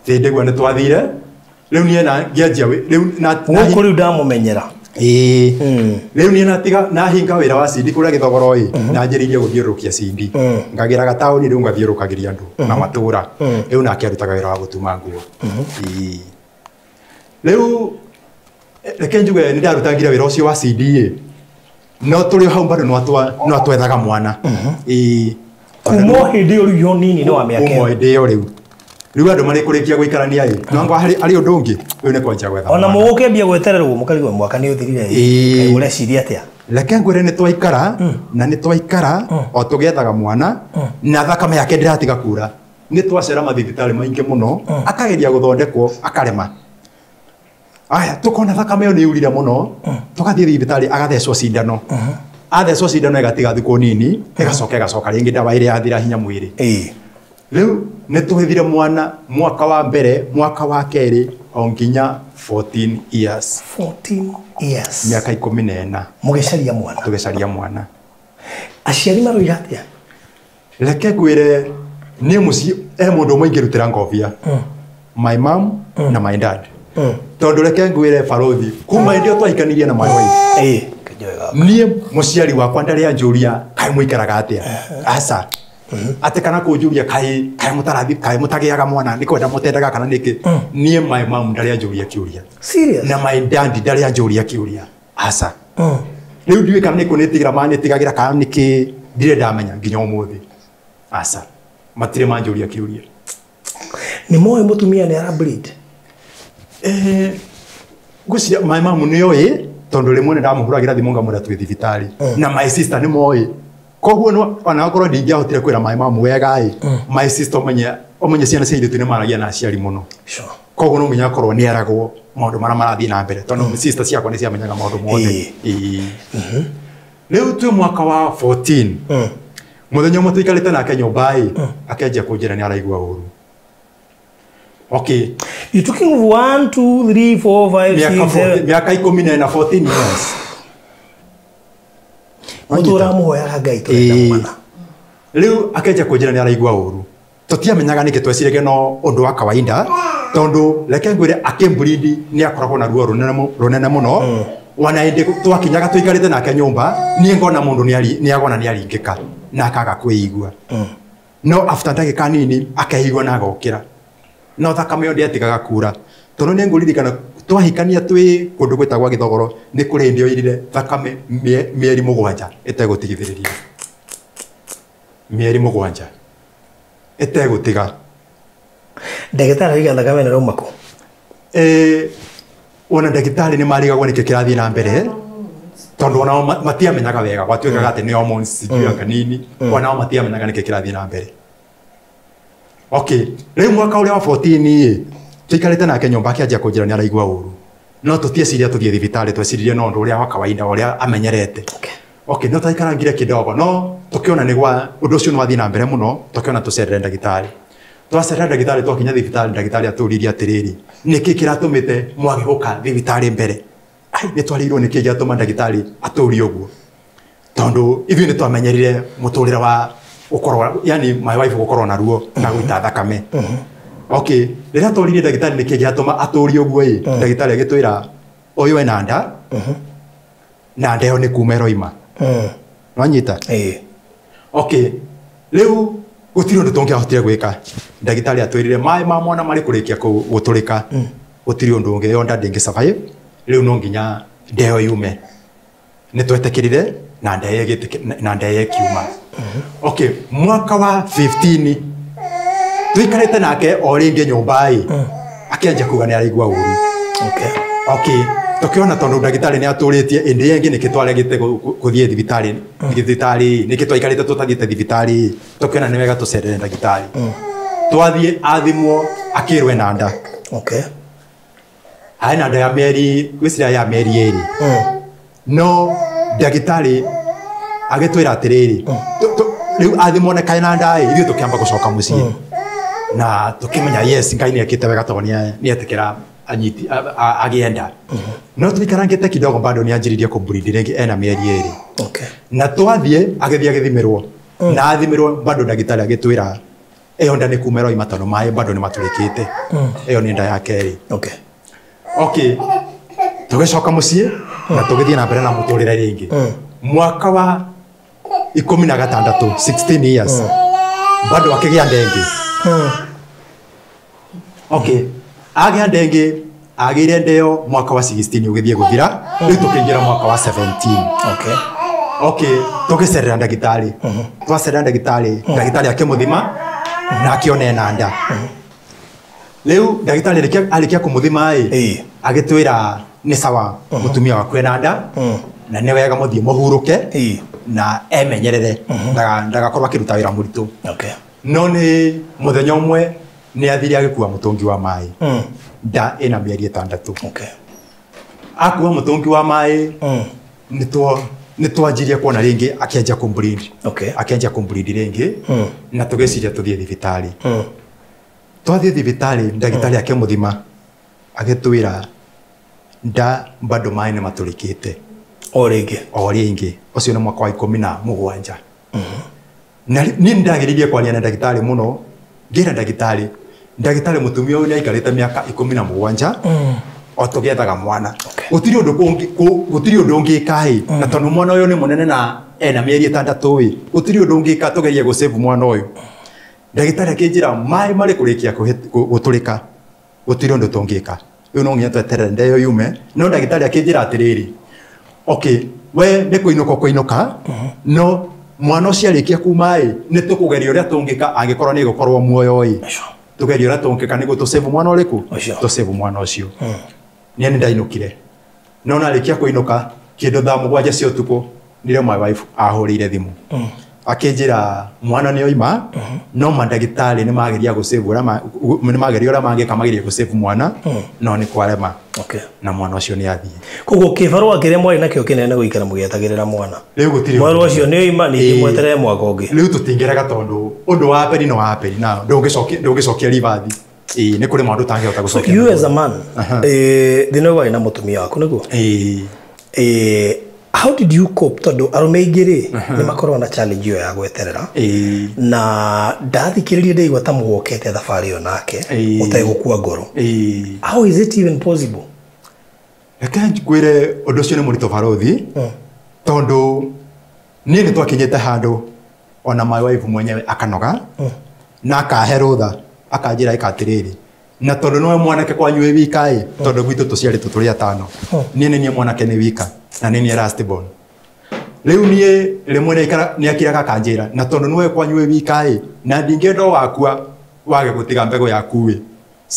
Thĩndĩgua nĩ twathire rĩu niĩ ngĩanjia rĩu gũkũ rĩu ndamumenyera rĩu niĩ nahinga wĩra wa CD kũrĩa Gĩthogoro na njĩrĩirie gũthiũrũrũkia CD ngagĩra gataũni rĩu ngathiũrũkagĩria andũ na matũũra rĩu nake arutaga wĩra wa gũtuma nguo rĩu reke njuge nĩ ndarutangire wĩra ũcio wa CD no tũrĩ hau bado no twethaga mwana kuma hĩndĩ ĩyo rĩu nini nĩ wa mĩaka kuma hĩndĩ ĩyo rĩu andũ marĩ kũrĩkia gũikarania no harĩ ũndũ ũngĩ rĩu nĩ kwanjia gwetha ona mũgũkĩambia gwetererwo mũkarigwo mwaka nĩ ũthirire ũreciria atĩa reke ngwĩre nĩ twaikara na nĩ twaikara o tũgethaga mwana na thakame yake ndĩratiga kura nĩ twacera mathibitarĩ maingĩ mũno akageria gũthondekwo akarema aya tukona thakame ĩyo nĩ yurire mũno tũgathiĩ thibitarĩ agathecwo cindano athecwo cindano ĩgatiga thikũ nini ĩgacoka rĩngĩ ndawa ĩrĩa yathira hinya mwĩrĩ rĩu nĩ twethire mwana mwaka wa mbere mwaka wa kerĩ o nginya 14 years mĩaka 14 mũgĩcaria mwana aciari maroiga atĩa reke ngwĩre niĩ mũciĩ mũndũ ũmwe ingĩrutĩra ngobia my mom na my dad tondũ reke ngwĩre barothi kuma hĩndĩ ĩyo twahikanirie na my wife niĩ mũciari wakwa ndarĩ anjũria kaĩ mũikaraga atĩa aca atĩ kana kũnjũria kaĩ mũtagĩaga mwana nĩ kwenda mũtendaga kana nĩkĩ niĩ my mom ndarĩ anjũria kĩũria na my dad ndarĩ anjũria kĩũria aca rĩu ndiũĩ kana nĩ kũnĩtigĩra manĩtigagĩra kana nĩkĩ ndirĩ ndamenya nginya ũmũthĩ aca matirĩ manjũria kĩũria nĩ moĩ mũtumia nĩ arabreed ngwĩciria my mom nĩoĩ tondũ rĩmwe nĩ ndamũhũragĩra thimũ ngamwĩra twĩ thibitarĩ na my sister nĩ moĩ koguo ona okorwo ndingĩahotire kwĩra my mom wega my sister omenye ciana cia ithu nĩ maragia na aciari mũno Sure. koguo no nginya korwo nĩ aragwo maũndũ marĩa marathiĩ na mbere tondũ sister ciakwa nĩ ciamenyaga maũndũ mothe rĩu twĩ mwaka wa 14 mũthenya ũmwe tũikarĩte nake nyũmba akenjia kũnjĩra nĩ araigua ũru. Okay, You talking of 1, 2, 3, 4, 5, 6, 7. miaka 14 na 14 years. Mutura muhoyaga Ngai turenda mwana. Rĩu akenjia kũnjĩra nĩ araigua ũru. Tũtiamenyaga nĩkĩ tweciragia no ũndũ wa kawaida tondũ reke ngwĩre akĩmbreed nĩ akoragwo na ruo rũnene mũno. Wana hĩndĩ twakinyaga tũikarĩte nake nyũmba niĩ ngona mũndũ nĩ agona nĩ aringĩka na akaga kwĩigua. No after ndagĩka nini akaigua na agokĩra. No thakame yothe atigaga kura. Tondũ nĩ ngũririkana twahikania twĩ kũndũ gwĩtagwo Gĩthogoro nĩ kũrĩ hĩndĩ yoirire thakame mĩeri 7 ĩtegũtigithĩrĩria. Mĩeri 7 ĩtegũtiga. Ndagĩtarĩ oiga thakame nĩ rauma kũ? Ona ndagĩtarĩ nĩ marigagwo nĩkĩ kĩrathiĩ na mbere tondũ onao matiamenyaga wega gwatuĩkaga atĩ nĩ hormones cikiuga kanini onao matiamenyaga nĩkĩ kĩrathiĩ na mbere. Okay, rĩu mwaka ũrĩa wa 14 tũikarĩte nake nyũmba akĩanjia kũnjĩra nĩ araigua ũru. No tũtieciria tũthiĩ thibitarĩ tweciririe no ũndũ ũrĩa wa kawaida ũrĩa amenyerete. Okay, no tũikarangire kidogo no tũkĩona nĩ gwa ũndũ ũcio nĩ wathiĩ na mbere mũno tũkĩona tũcerere ndagĩtarĩ. Twacerera ndagĩtarĩ twakinya thibitarĩ ndagĩtarĩ atũririe atĩrĩrĩ nĩkĩ kĩratũmĩte mwage gũka thibitarĩ mbere. Ai nĩ twarĩirwo nĩkĩ gĩatũma ndagĩtarĩ atũrie ũguo. Tondũ ithuĩ nĩ twamenyerire mũtũrĩre wa ukorwo yani my wife gukorwo na ruo na guita thakame. Okay, rĩrĩa tũririe ndagĩtarĩ nĩkĩ gĩatũma atũrie ũguo ndagĩtarĩ agĩtwĩra ũyũ ena nda na nda ĩyo nĩ kuma ĩroima. Nwanyita? Okay, rĩu gũtirĩ ũndũ tũngĩahotire gwĩka. Ndagĩtarĩ atwĩrire maĩ ma mwana marĩ kũrĩkia gũtũrĩka. Gũtirĩ ũndũ ũngĩ yo nda ndĩngĩ survive. Rĩu no nginya nda ĩyo yume. Nĩ twetĩkĩrire na nda ĩyo ĩkiuma. Okay, mwaka wa 15 tũikarĩte nake o rĩngĩ nyũmba akĩanjia kuga nĩ araigua ũru. Okay, tũkĩona tondũ ndagĩtarĩ nĩ atũrĩtie ĩndĩ yengĩ nĩkĩ twaregete gũthiĩ thibitarĩ nĩkĩ twaikarĩte tũtathiĩte thibitarĩ tũkĩona nĩ wega tũcerere ndagĩtarĩ. Twathiĩ athimwo akĩrwo ena nda. Aina nda ya mĩeri gwĩciria ya mĩeri 2. No ndagĩtarĩ agĩtwĩra atĩrĩrĩ rĩu athimwo na kaina nda ithuĩ tũkĩamba gũcoka mũciĩ na tũkĩmenya yes Ngai nĩ ekĩte wega tondũ nĩ etĩkĩra anyiti agĩenda. No tũikarangĩte kidogo bado nĩ anjĩrĩirie kũmbreed rĩngĩ ena mĩeri 2. Na twathiĩ agĩthiĩ agĩthimirwo na athimirwo bado ndagĩtarĩ agĩtwĩra ĩyo nda nĩ kuma ĩroima tondũ maĩ bado nĩ matũrĩkĩte. Ĩyo nĩ nda ya kerĩ. Okay, tũgĩcoka mũciĩ na tũgĩthiĩ na mbere na mũtũrĩre rĩngĩ. Mwaka wa 16 16 years bado akĩgĩa ndenge. Okay, agĩa ndenge agĩire ndeo mwaka wa 16 ũgĩthiĩ gũthira rĩu tũkĩingĩra mwaka wa 17. Okay, tũgĩcerera ndagĩtarĩ. Twacerera ndagĩtarĩ akĩmũthima na akĩona ena nda. Rĩu ndagĩtarĩ arĩkia kũmũthima agĩtwĩra nĩ sawa mũtumia waku ena nda na nĩ wega mũthiĩ mũhurũke na emenyerere ndagakorwo akĩruta wĩra mũritũ. No nĩ mũthenya ũmwe nĩ athire agĩkua mũtũngi wa maĩ. Nda ĩna mĩeri 6. Akua mũtũngi wa maĩ nĩ twanjirie kuona rĩngĩ akĩanjia kũmbreed. Akĩanjia kũmbreed rĩngĩ na tũgĩciria tũthiĩ thibitarĩ. Twathiĩ thibitarĩ ndagĩtarĩ akĩmũthima agĩtwĩra nda bado maĩ nĩ matũrĩkĩte. O rĩngĩ ũcio nĩ mwaka wa 17. Na niĩ ndagĩrĩirie kwaria na ndagĩtarĩ mũno ngĩra ndagĩtarĩ mũtumia ũyũ nĩ aikarĩte mĩaka 17 o tũgĩethaga mwana. Gũtirĩ ũndũ ũngĩka na tondũ mwana ũyũ nĩ mũnene na ena mĩeri 6 gũtirĩ ũndũ ũngĩka tũgerie gũsave mwana ũyũ. Ndagĩtarĩ akĩnjĩra maĩ marĩ kũrĩkia gũtũrĩka gũtirĩ ũndũ tũngĩka. Rĩu no nginya tweterere nda ĩyo yume. No ndagĩtarĩ akĩnjĩra atĩrĩrĩ okay, we nĩ kũinũka no mwana ũcio arĩkia kuma nĩ tũkũgeria ũrĩa tũngĩka angĩkorwo nĩ gũkorwo muoyo tũgeria ũrĩa tũngĩka nĩguo tũsave mwana ũrĩkũ tũsave mwana ũcio. Niĩ nĩ ndainũkire no narĩkia kũinũka kĩndũ thaa 7 cia ũtukũ nĩrĩo my wife ahũrĩire thimũ. akinjira mwana ni oima no mandagitari ni mageria gusave ura ni mageria ura mangeka mageria gusave mwana no ni kwarema na mwana ucio ni athie koguo kibarua kiria mwari nakio kinene guikara mugietagirira mwana riu gutiri mwana ucio ni oima ni mweterere mwaka ungi riu tutingeraga tondu undu wa peri no wa peri na ndungicokia rivathi ni kuri maundu tangihota gucokia you as a man thino wari na mutumia waku niguo how did you cope tondu arume ingiri ni makorwo na challenge yo ya gweterera na ndathikiririe ndeigua ta mugokete thabari yo nake utegukua ngoro how is it even possible ngwire undu ucio ni murito barothi tondu ni twakinyete handu ona my wife mwenyewe akanoga na akahe rutha akanjira ikatiriri na tondu no mwanake kwanyu wika tondu gwitu tuciaritwo turi atano ni mwanake ni wika na nini last born riu nie rimwe ni akiraga kanjira na tondu niwe kwanyu wika na ndingendo wakua wage gutiga mbego yaku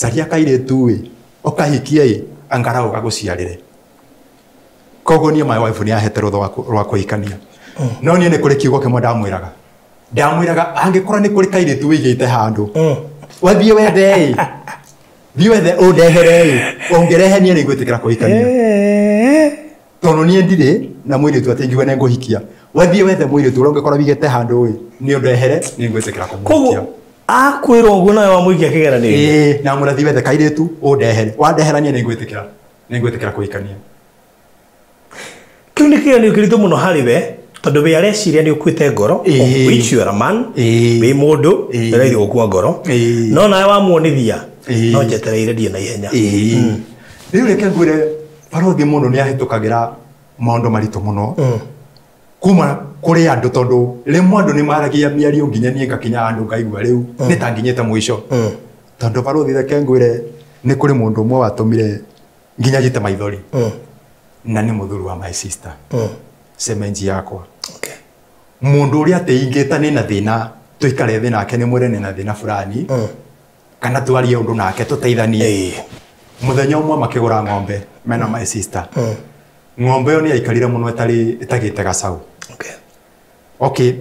caria kairetu ukahikie angara ugaguciarire koguo nie my wife ni ahete rutha rwa kuikania no nie ni kuri kiugo kimwe ndamwiraga angikora ni kuri kairetu wigite handu wathie wende thiwethe undehere ongerehe nie ni gwitikira kuikania tono nie ndire na mwiri tu atengiwe na nguhikia wathie wethe mwiri tu ungekora wigite handu ni undehere ni ngwitikira kumuhikia akwirwo uguo nawe wamuikia kigeranio na murathi wethe kairetu undehere wandehera nie ni ngwitikira kuikania kiu ni kigeranio kiritu muno hari we tondu we areciria ni ukwite ngoro which you are a man we mundu irairi gukua ngoro no nawe wamuonithia no njetereire die na ihenya riu reke ngwire barothi muno ni ahitukagira maundu marito muno kuma kuri andu tondu rimwe andu ni maragia miario nginya nie ngakinya andu ngaigua riu ni tanginyete mwisho tondu barothi reke ngwire ni kuri mundu umwe watumire nginya jite maithori na ni muthuri wa my sister semenji yakwa mundu uria teingita ni na thina tuikare thina ake ni mwire ni na thina fulani kana twarie undu nake tuteithanie muthenya umwe makigura ng'ombe mena my sister ng'ombe yo ni aikarire muno itagite gacau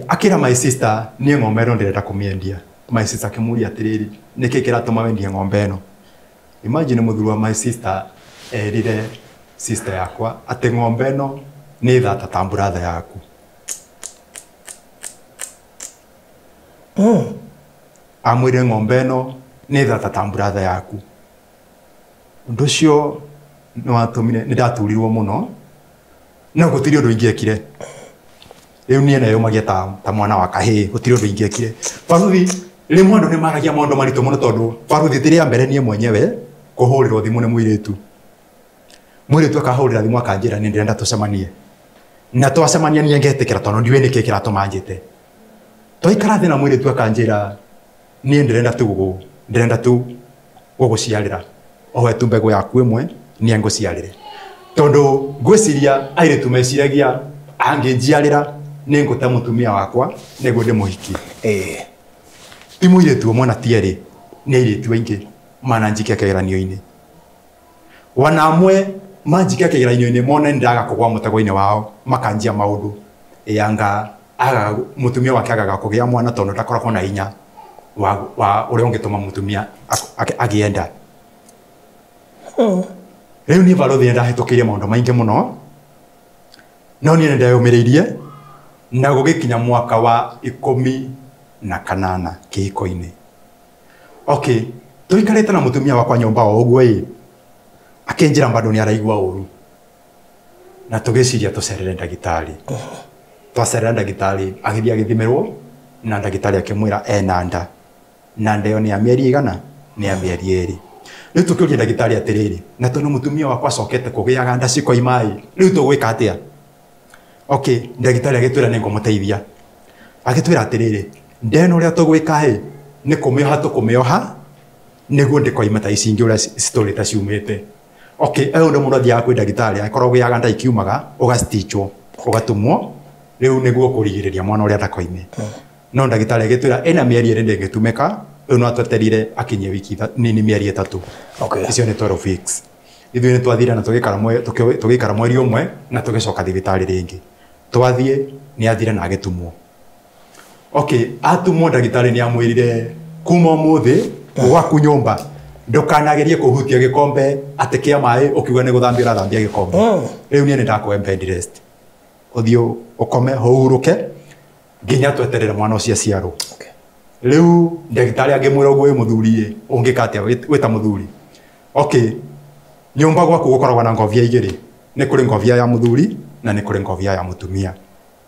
akira my sister ni ng'ombe ro ndirenda kumiendia my sister kimuria atiriri niki kiratuma wendie ng'ombe eno imagine muthuri wa my sister erire sister yakwa ati ng'ombe eno ni thata ta brother yaku amwire ng'ombe eno ni thata ta brother yaku undu ucio no watumire ni ndaturirwo muno na gutiri undu ingiekire riu nie nayo magia ta mwana wa kahi gutiri undu ingiekire baruthi rimwe andu ni maragia maundu marito muno tondu baruthi tiria mbere nie mwenyewe kuhurirwo thimu ni mwiritu akahurira thimu akanjira ni ndirenda tucemanie na twacemania nie ngetikira tondu ndiwe niki kiratumanjite twaikara thina mwiritu akanjira nie ndirenda tu guguciarira owe tu mbego yaku imwe ni nguciarire tondu ngwiciria aire tu meciragia anginjiarira ni nguta mutumia wakwa niguo ndimuhiki ti mwiritu mwana tieri ni iritu aingi mananjike kigeranio-ini wanamwe manjike kigeranio-ini mona ndaga kugwa mutego-ini wao makanjia maundu anga mutumia wake agaga kugia mwana tondu ndakoragwo na inya wa uria ungituma mutumia agienda riu ni barothi ndahitukiire maundu maingi muno no ni ndayumiriirie na gugikinya mwaka wa 18 kihiko-ini tuikarite na mutumia wakwa nyumba o uguo akinjira bado ni araigua uru na tugiciria tucerere ndagitari twacerera ndagitari agithia githimirwo na ndagitari akimwira nanda nanda yo ni ya mieri igana ni ya mieri eri riu tukiuria ndagitari atiriri na tondu mutumia wakwa acokete kugiaga nda ciko imai riu tugwika atia ndagitari agitwira ni ngumuteithia agitwira atiriri ndeno uria tugwika ni kumioha tukumioha niguo ndikoima ta ici ingi uria story ta ciumite ayo ndo mundu athiaga kwi ndagitari akorwo giaga nda ikiumaga ugastitchwo ugatumwo riu niguo kurigiriria mwana uria ndakoime no ndagitari agitwira ena mieri iri ndingitumika uyu no atweterire akinye wiki nini mieri 3 icio ni 12 weeks ithuĩ nĩ twathire na tũgĩikara mweri ũmwe na tũgĩcoka thibitarĩ rĩngĩ twathie nĩ athire na agĩtumwo Okay, atumwo ndagĩtarĩ nĩ amwĩrire kuma ũmũthĩ gwaku nyũmba ndũkanagerie kũhutia gĩkombe atĩ kĩa maĩ ũkiuga nĩ gũthambia ũrathambia gĩkombe. Rĩu niĩ nĩ ndakũhe bed rest. Ũthiĩ ũkome hũrũke nginya tweterere mwana ũcio aciarwo. Rĩu ndagĩtarĩ angĩmwĩra ũguo wĩ mũthuri ũngĩka atĩa wĩ ta mũthuri? Okay, nyũmba gwaku gũkoragwo na ngobia igĩrĩ. Nĩ kũrĩ ngobia ya mũthuri na nĩ kũrĩ ngobia ya mũtumia.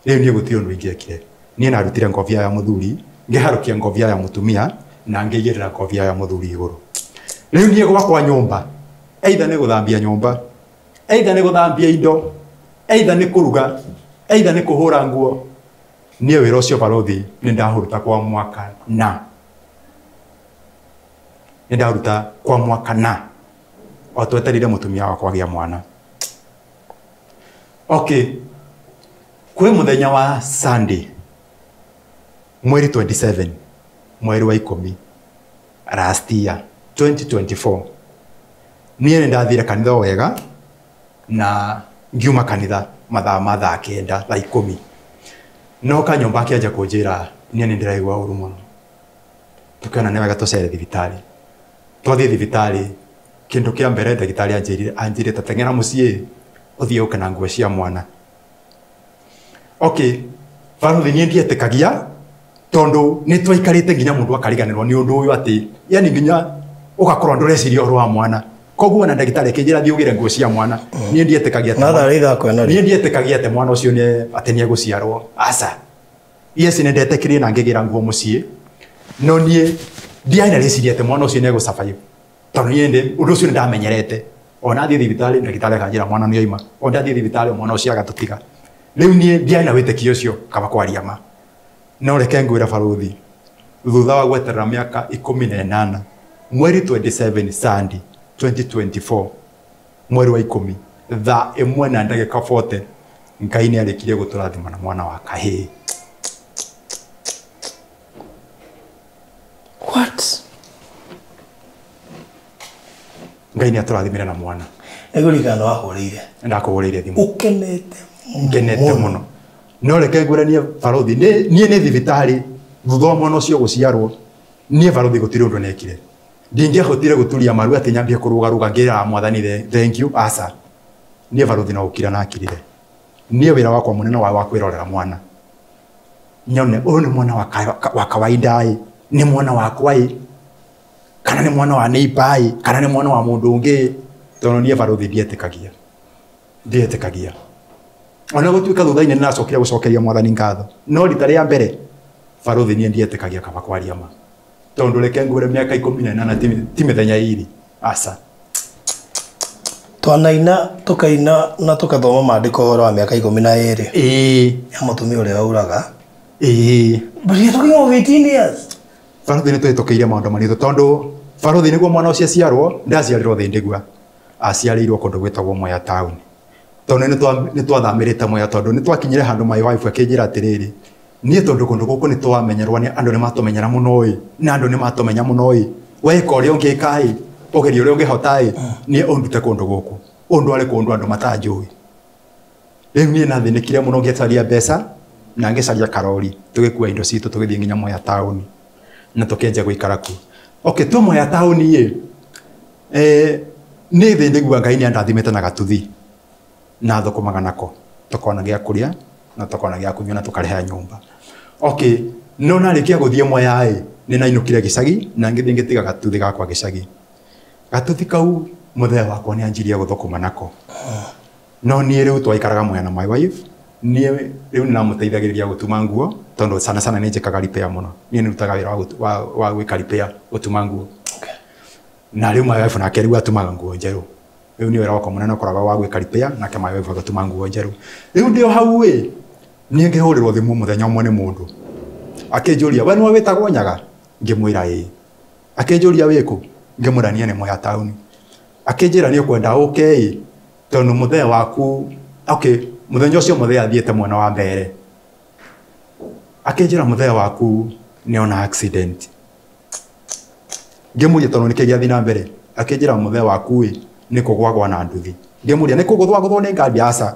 Rĩu niĩ gũtirĩ ũndũ ingĩekire. Niĩ narutire ngobia ya mũthuri, ngĩharũkia ngobia ya mũtumia na ngĩigĩrĩra ngobia ya mũthuri igũrũ. Rĩu niĩ gwakwa nyũmba, either nĩ gũthambia nyũmba, either nĩ gũthambia indo, either nĩ kũruga, either nĩ kũhũra nguo, niĩ wĩra ũcio barothi nĩ ndahuruta kwa mwaka na. Nĩ ndaruta kwa mwaka na. O tweterire mũtumia wakwa agĩa mwana. Okay. Kwĩ mũthenya wa Sunday, mweri 27, mweri wa 10, last year, 2024. Niĩ nĩ ndathire kanitha wega na ngiuma kanitha mathaa kenda thaa 10. No kanyũmba kĩanjia kũnjĩra niĩ nĩ ndĩraigua ũru mũno. Tũkĩona nĩ wega tũcere thibitarĩ. Twathiĩ thibitarĩ, kĩndũ kĩa mbere ndagĩtarĩ anjĩrire ta teng'era mũciĩ ũthiĩ ũke na nguo cia mwana. Okay, barothi niĩ ndietĩkagia tondũ nĩ twaikarĩte nginya mũndũ akariganĩrwo nĩ ũndũ ũyũ atĩ yani nginya ũgakorwo ndũreciria ũhoro wa mwana. Koguo na ndagĩtarĩ akĩnjĩra thiĩ ũgĩre nguo cia mwana. Niĩ ndietĩkagia niĩ ndietĩkagia atĩ mwana ũcio atĩ nĩ egũciarwo. Aca. Yes, nĩ ndetĩkĩrire na ngĩgĩra nguo mũciĩ. No niĩ ndiarĩ na reciria atĩ mwana ũcio nĩ egũsurvive. Tondũ niĩ ũndũ ũcio nĩ ndamenyerete. Ona thiĩ thibitarĩ ndagĩtarĩ akanjĩra mwana nĩ oima. Ona thiĩ thibitarĩ mwana ũcio agatũtiga. Rĩu niĩ ndiarĩ na wĩtĩkio ũcio kaba kwaria ma. No reke ngwĩra barothi, thutha wa gweterera mĩaka 18, mweri 27 Sunday 2024, mweri wa 10, thaa 1:40, Ngai nĩ arĩkirie gũtũrathima na mwana wa kahĩĩ. What? Ngai nĩ atũrathimire na mwana. Egũrigana wahũrĩire. Ndakũhũrĩire thimũ. Ũkenete. Ngenete mũno. No reke ngwĩre niĩ barothi, niĩ nĩ thibitarĩ thutha wa mwana ũcio gũciarwo, niĩ barothi gũtirĩ ũndũ nekire. Ndingĩahotire gũturia maru atĩ nyambie kũrũgarũga ngĩra mwathani thank you. Aca. Niĩ barothi no gũkira na akirire. Niĩ wĩra wakwa mũnene wa kwĩrorera mwana. Nyone ũyũ nĩ mwana wa kawaida ĩ, nĩ mwana wakwa ĩ, kana nĩ mwana wa neighbor ĩ, kana nĩ mwana wa mũndũ ũngĩ. Tondũ niĩ barothi ndietĩkagia. Ona gũtuĩka thutha-inĩ nĩ nacokire gũcokeria mwathani ngatho. No rita rĩa mbere barothi niĩ ndietĩkagia kaba kwaria ma. Tondũ reke ngwĩre mĩaka 18 ti mĩthenya ĩrĩ. Aca. Twanaina tukaina na tukathoma maandĩko ũhoro wa mĩaka 12. Ya mũtumia ũrĩa wauraga. Bari tukiuma 18 years. Barothi nĩ twĩtũkĩire maũndũ maritũ tondũ barothi nĩguo mwana ũcio aciarwo ndaciarĩrwo thĩ ndigua. Aciarĩirwo kũndũ gwĩtagwo Mwea town. Tondũ nĩ twathamĩrĩte Mwea tondũ nĩ twakinyire handũ my wife akĩnjĩra atĩrĩrĩ, niĩ tondũ kũndũ gũkũ nĩ twamenyerwo nĩ andũ nĩ matũmenyera mũno ĩ, na andũ nĩ matumenya mũno ĩ, weka ũrĩa ũngĩka ĩ, ũgeria ũrĩa ũngĩhota ĩ, niĩ ũndute kũndũ gũkũ, ũndware kũndũ andũ matanjũĩ. Rĩu niĩ nathĩnĩkire mũno ngĩcaria mbeca na ngĩcaria karori tũgĩkua indo citũ tũgĩthiĩ nginya Mwea town na tũkĩanjia gũikara kuo. Okay, tu Mwea town ĩ, nĩ thĩ ndigua Ngai nĩ andathimĩte na gatuthi na thũkũmaga nako, tũkona gĩa kũrĩa na tũkona gĩa kũnyua na tũkareha nyũmba. Okay, no narĩkia gũthiĩ Mwea ĩ, nĩ nainũkire gĩcagi na ngĩthiĩ ngĩtiga gatuthi gakwa gĩcagi. Gatuthi kau mũthee wakwa nĩ anjirie gũthũkũma nako. No niĩ rĩu twaikaraga Mwea na my wife, niĩ rĩu nĩ namũteithagĩrĩria gũtuma nguo tondũ sana nĩ njĩkaga repair mũno. Niĩ nĩ rutaga wĩra wa gwĩka repair, gũtuma nguo. Na rĩu my wife nake rĩu atumaga nguo njerũ. Rĩu nĩ wĩra wakwa mũnene ũkoragwo wa gwĩka repair nake my wife agatuma nguo njerũ. Rĩu ndĩ o hau ĩ, niĩ ngĩhũrĩrwo thimũ mũthenya ũmwe nĩ mũndũ. Akĩnjũria, we nĩwe wĩtagwo Nyaga? Ngĩmwĩra ĩĩ. Akĩnjũria wĩkũ? Ngĩmwĩra niĩ nĩ Mwea town. Akĩnjĩra nĩ ũkwenda ũke ĩ, tondũ mũthee waku, okay, mũthenya ũcio mũthee athiĩte mwena wa mbere. Akĩnjĩra mũthee waku nĩona accident. Ngĩmũria tondũ nĩkĩ gĩathiĩ na mbere. Akĩnjĩra mũthee waku ĩ, nĩ kũgwagwa na nduthi. Ngĩmũria nĩ kũgũthwagũthwo nĩ ngari? Aca.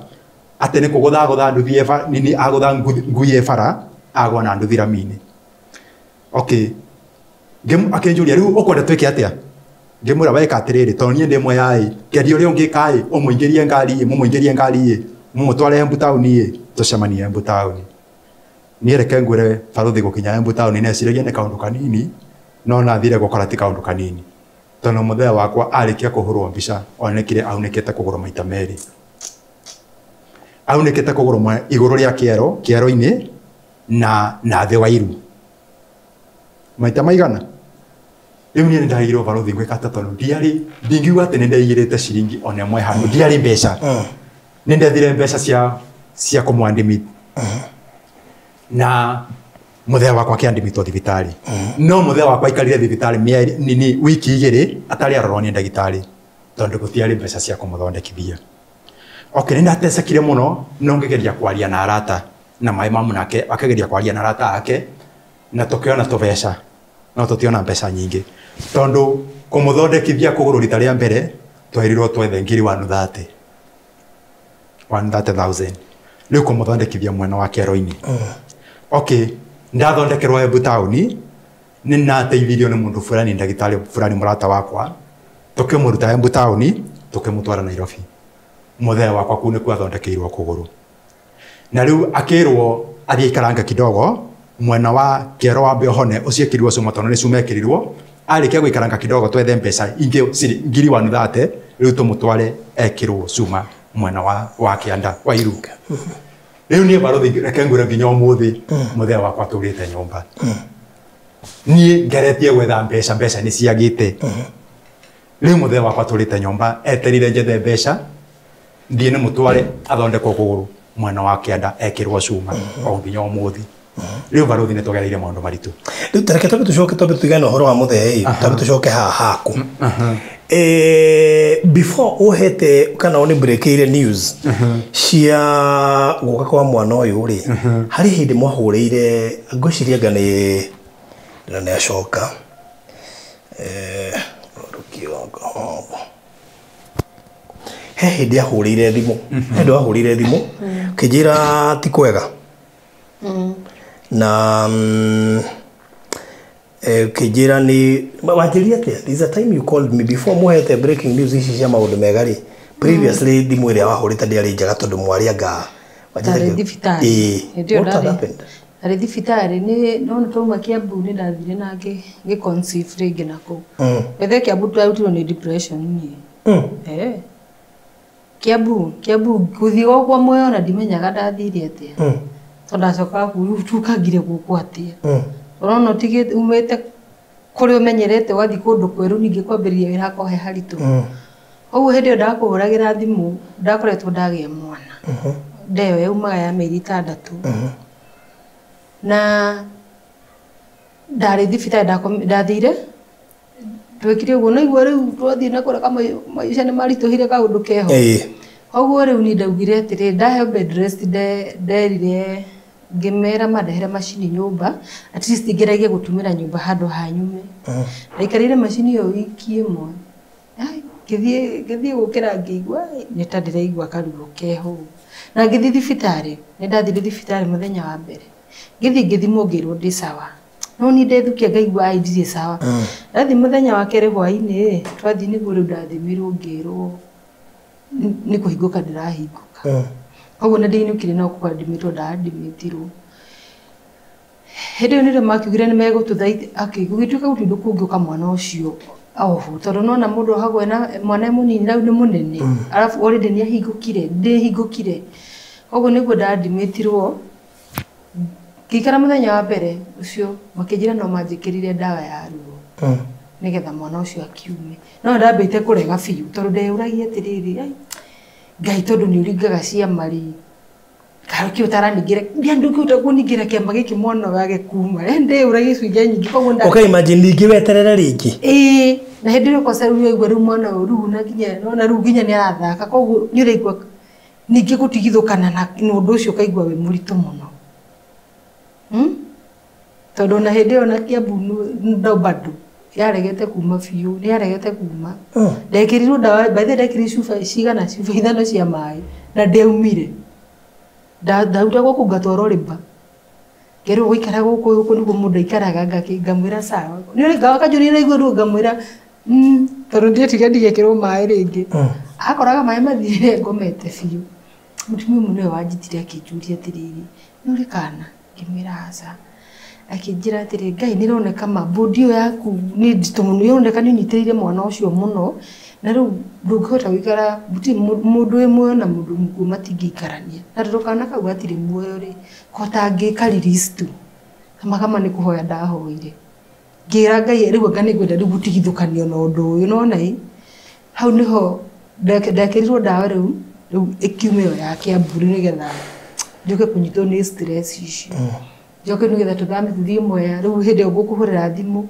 Atĩ nĩ kũgũthagũtha nduthi nini agũtha ngui bara agwa na ndu thiramini. Okay. Akenjuria riu ukwenda twike atia? Ngimwira weka atiriri to nie ndimwe yai kendi uri ungi kai umuingirie ngari mumutware Embu Town tucemanie Embu Town. Nie reke ngwire baruthi gukinya Embu Town neciragia ni kaundu kanini no nathire gukora ti kaundu kanini. Tono muthea wakwa arikia kuhurwo mbica onekire aunekete kugura maita meri. Aunekete kugura iguru ria kiero-ini na thi wa iru. Maita maigana? Riu nie ndahirwo baruthi gwika tatono ndingiuga ati nindaigirite ciringi ona imwe hanu ndiari mbeca. Nindethire mbeca cia kumwandimit. Na muthea wakwa akiandimitwo thibitari. No muthea wakwa ikarire thibitari wiki 2 atari arorwo ni ndagitari tondu gutiari mbeca cia kumuthondekithia. Okay, nindatecekire muno no ngegeria kwaria na arata na mai mamu nake akageria kwaria na arata ake na tukiona tubeca no tutiona mbeca nyingi tondu kumuthondekithia kuguru rita ria mbere twerirwo twethe ngiri 130,000 riu kumuthondekithia mwena wa kiero-ini. Okay, ndathondekerwo Embu Town ninateithirio ni mundu fulani ndagitari fulani murata wakwa tukimuruta Embu Town tukimutwara Nairobi. Muthea wakwa kuu niku athondekeirwo kuguru na riu akirwo athie ikaranga kidogo mwena wa kiero wa Beohone uciekirwo cuma tono ni cuma ekirirwo arikia guikaranga kidogo twethe mbeca ingi ngiri 130 riu tumutware ekirwo cuma mwena wa kianda wa iruka. Riu nie baruthi reke ngwire nginya umuthi muthea wakwa turite nyumba. Nie ngaretie gwetha mbeca ni ciagite. Riu muthea wakwa turite nyumba eterire njethe mbeca ndie ni mutware athondekwo kuguru mwena wa kianda ekirwo cuma o nginya umuthi. Riu baruthi nitugereire maundu maritu. Riu tareke tucoke tugane uhoro wa muthea tucoke haku. Before uhete kana oni breakire news cia guka kwa mwana uyu ri hari hindi mwahurire ngociria ngane ni acoka he hindi ahurire thimu ndu ahurire thimu kijira ti kwega na kijira ni wajiria atia this a time you called me before muhete breaking news ici cia maundu megari previously thimu iria wahurite ndiari njaga tondu mwarianga Tari thibitari. Tari thibitari ni no twauma Kiambu ni ndathire na ngi conceive ringi nako. Wethe Kiambu twarutirwo ni depression ni. Kiambu kuthi gwa moyo na ndimenyaga ndathire atia. Tondu acoka tukagire guku atia. Urona tige umete kuri umenyerete wathi kundu kweru ningi kwambiria wira kohe haritu. Ogu hindi ndakuhuragira thimu ndakoretwo ndagia mwana. Ndeo yaumaga ya mĩeri 6 na ndari thibitari ndathire twekire uguo naigua riu twathie na kura kama maisha ni marituhire kaundu keho oguo riu ni ndaugire atiri ndahe bed rest nderire ngimera mandehere macini nyumba at least ngeragie gutumira nyumba handu hanyume ndaikarire macini iyo wiki imwe ngithie gukira ngigua ni ta ndiraigua karugo keho na ngithi thibitari ni ndathire thibitari muthenya wa mbere ngithimo ngirwo ndi sawa no ni ndethukia ngaigua ndire sawa ndathi muthenya wa kere hwaini twathi ni guru ndathimirwo ngirwo ni kuhinguka ndirahinguka oguo na ndinukire no kwandimitwo ndadimitirwo hindi ni makiugire ni megututhaiti akigugituka gutindu kungiuka mwana ucio oho tondu nona mundu hagwe na mwana munini rau ni munene alafu already ni ahingukire oguo niguo ndadimitirwo ngikara muthenya wa mbere ucio makinjira no manjikirire ndawa ya ruo nigetha mwana ucio akiume no ndambite kurega biu tondu ndeuragia atiriri ngai tondu ni uringaga ciama ri karuki utaraningire ndianduki utakuningira kiama giki mwana wage kuma ndeuragia cunja nyingi koguo nda okay imagine ningi weterera ringi na hindi rio kosa ruo igwa ru mwana ru na ginya no na ru ginya ni arathaka koguo ni uraigwa ningi gutigithukana na undu ucio kaigwa we muritu muno tondu na hindi ona Kiambu ndo bado yaregete kuma biu ni yaregete kuma ndekirirwo ndawa baithe ndekiri cuba cigana cuba 5 cia mai na ndeumire ndaura gũkũ ngatwarwo rĩmba ngero guikara guku niguo mundu aikaraga ngamwira sawa ni uri gawa kajuri na iguru ngamwira tondu ndietiga ndigekirwo mai ringi akoraga mai mathire ngomete biu mutumia munene wanjitire akinjuria atiriri ni uri kana ngimwira aca akinjira atiri Ngai nironeka mabudi yaku ni ndito muno yoneka ni nyitiriire mwana ucio muno na riu ndungihota guikara mundu imwe na mundu mku matingiikarania na rukana kau atiri muoyo ri kota ngika release tu kama ni kuhoya ndahoire ngira Ngai riu ngani gwenda riu gutigithukanio na undu uyu no nai hau niho ndakirirwo ndawa riu ikiumio yake amburi nigetha njuke kunyitwo ni stress icio njoke nigetha tuthame tuthie moya riu hindi ngukuhurira thimu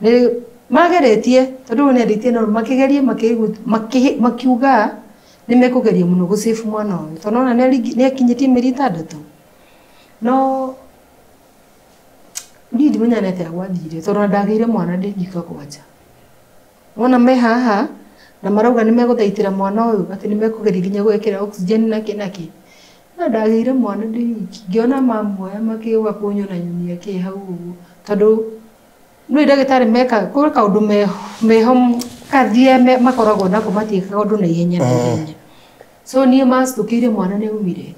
ni mageretie tondu ni anditie no makigerie makiuga ni mekugeria muno gusave mwana uyu tondu ona ni akinyitie mĩeri 6 no ni ndimenya atia gwathire tondu ndagire mwana ndingika kwanja wona me haha na marauga ni meguthaitira mwana uyu ati ni mekugeria nginya gwekira oxygen na kinaki na ndagire mwana ndiki ngiona mamuoya makiuga kunyona nyoni yake hau tondu no ndagitari meka kuri kaundu meho kathie makoragwo nako matiika kaundu na ihenya na ihenya so ni mastukire mwana ni umire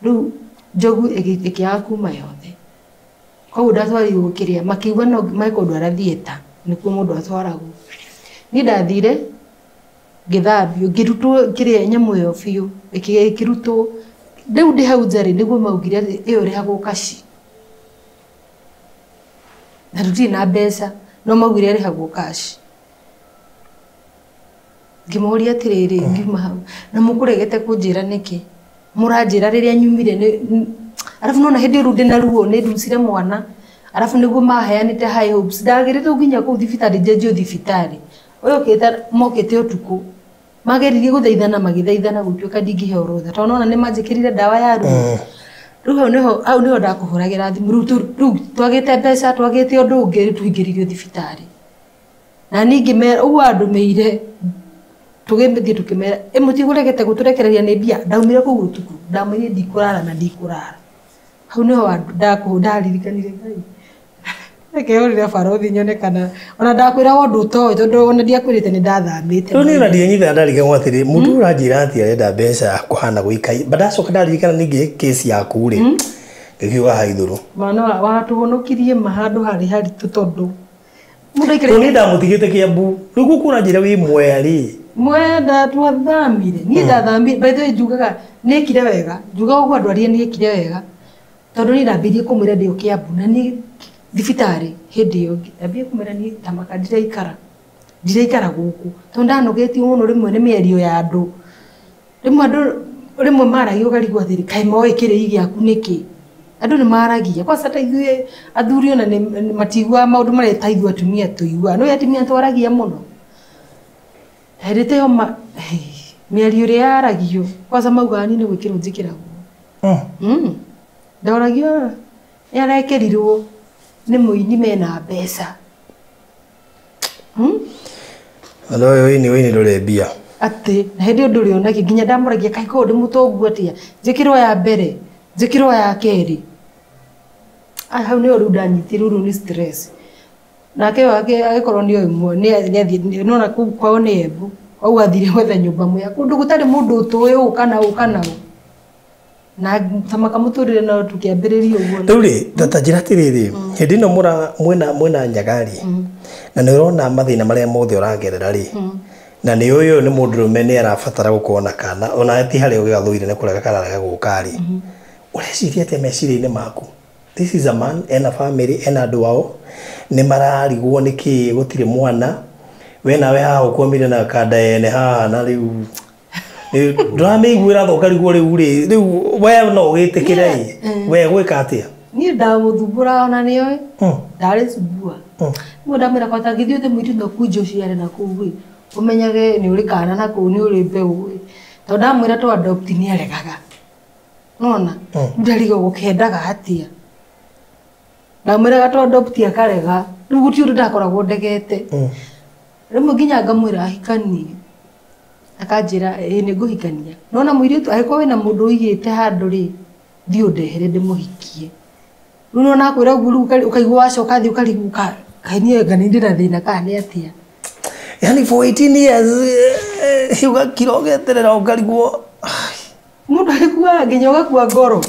riu njogu ikiaga kuma yothe koguo ndatwarirwo gukiria makiuga no maikondwara thieta nikuo mundu atwaragwo ni ndathire ngithambio ngirutwo kiria nyamu yo biu ikirutwo riu ndi hau njari niguo maugire ati iyo rihagwo kaci na ruti na mbeca no maugire rihagwo kaci ngimoria atiriri ngiuma hau na mukuregete kunjira niki muranjira riria nyumire arafu nona hindi ru ndina ruo ni nducire mwana arafu niguo maheanite high hopes ndagirite nginya ku thibitari njenjio thibitari uyu kita mokete utuku mageririe guthaithana magithaithana gutuika ndingihe orotha tondu ona ni manjikirire ndawa ya ruo riu hau niho ndakuhuragira thimu riu twagite mbeca twagite undu ungi tuingiririo thibitari na ningi me uguo andu meire tugimithie tukimera mutiguregete guturekereria ni mbia ndaumire kuu utuku ndamwire ndikurara na ndikurara hau niho ndaririkanirie Ngai Ekeorire barothi nyone kana ona ndakwira wondu to tondu ona ndiakwirite ni ndathamite riu ni radio nyitha ndarike gwatiri mundu uranjira ati arenda mbeca kuhana guikai badacoka ndaririkana ningi case yaku ri ngiuga haithuru mwana watuhonokirie mahandu hari tutondu mundu ikire ni ndamutigite Kiambu riu gukura njira wi mweri mwenda twathamire ni ndathamire by the way njugaga nikire wega njuga uguo andu aria nikire wega tondu ni ndambirie kumwira ndio Kiambu na ni thibitari hindi yo ndambie kumwira ni tamaka ndiraikara guku tondu ndanogetio muno rimwe ni mĩario ya andu rimwe maragio garigwa thiri kai moe kire giaku niki andu ni maragia kwa sata ithuĩ athuri ona ni matigua maundu mareta ithuĩ atumia tuigua no atumia twaragia muno herete yo mĩario ria yaragio kwa sama ugani ni gwikirwo njikiragwo ndoragio yarekerirwo ni muini mena mbeca alo ini ndurembia ati na hindi undu ri onaki nginya ndamuragia kai ko ndi mutongu atia njikirwo ya mbere njikirwo ya keri hau ni oru ndanyitire uru ni stress nake wake agikorwo ni imwe ni nona kwao ni Embu au athire gwetha nyumba muya kundu gutari mundu utuyu kana na tamaka muturire na tukiambiriria uguo riu ri ndatanjira tiriri hindi no mwena Nyagari na ni urona mathina maria mothe uragerera ri na ni uyu ni mundurume ni arabatara gukona kana ona ti hari ugathuire ni kurega kana rega gukari ureciria atia meciria-ini maku this is a man ena family ena andu ao ni mararigwo niki gutire mwana we nawe haha ukomire na kanda ene haha na riu ndurameiguira thokarigwo riu we no witikire we gwika atia ni ndamuthumbura ona ni oi ndari sumbua mo ndamira kwata githio te mwitu no kujo ciare na kuwi umenyage ni uri kana na ku ni uri mbeu to ndamwira to adopt ni aregaga nona ndarigo gukendaga atia ndamwira to adopt akarega riu guti uri ndakoragwo ndegete rimwe nginya ngamwira ahikanie akanjira ni nguhikania nona muiritu agiko wina mundu uigite handu ri thio ndehere ndimuhikie Runo na kwira guru ukaigwa wacoka thi ukaribuka kaini ngani ndira thina kana ni atia. Yani for 18 years hiuga kirogeterera ukarigwo. Mundu alikuwa nginya ugakua ngoro.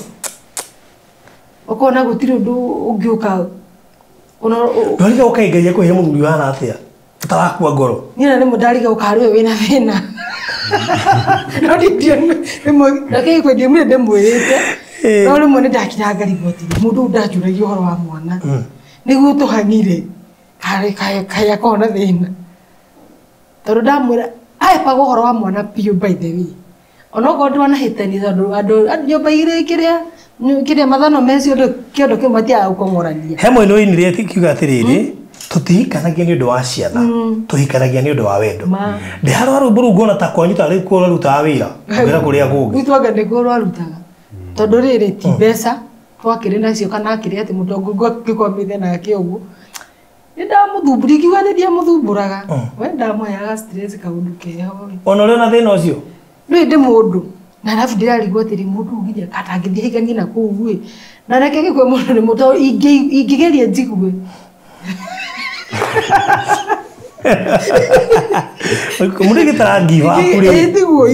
Ukona gutiri undu ungiuka Ndoriga ukaingeria kuhe muthuri wana atia. Utarakua ngoro. Nina ni mudariga ukariwe wina thina. No ndio ndake kwendia mwe ndemwirite. No rimwe ndakira ngarigoti. Mundu ndajuragia horo wa mwana. Niguo tuhangire. Kaya kona thina. Tondu ndamwira aipa guhoro wa mwana piu by the way. Ono gondo na hitani tondu nyumba ire kiria mathano mecio kiondo kiu matia ukongorania. He mwene uinire kiuga atiriri tutihikanagia ni undu wa ciana tuhikanagia ni undu wa wendo. Ndiharo aruburu ngona ta kwanyu ta riku ruta wira ngira kuria gungi. Gwitwaga ndiko rwarutaga. Tondu riri ti mbeca twakire nacio kana akire ati mutongo ngikomithe nake uguo. Ndamuthumburi kiuga ni ndia muthumburaga. We ndamoyaga stress kaundu keho. Ona uri na thina ucio? Nĩ ndĩ mũndũ na arabu ndirarigwo atĩrĩ mũndũ nginya katangĩthiĩ haikania na kũu guĩ na reke gĩkwe mũndũ nĩ mũtũ ingĩgeria njigue Kumuri gitarangiwa kuri ndiguo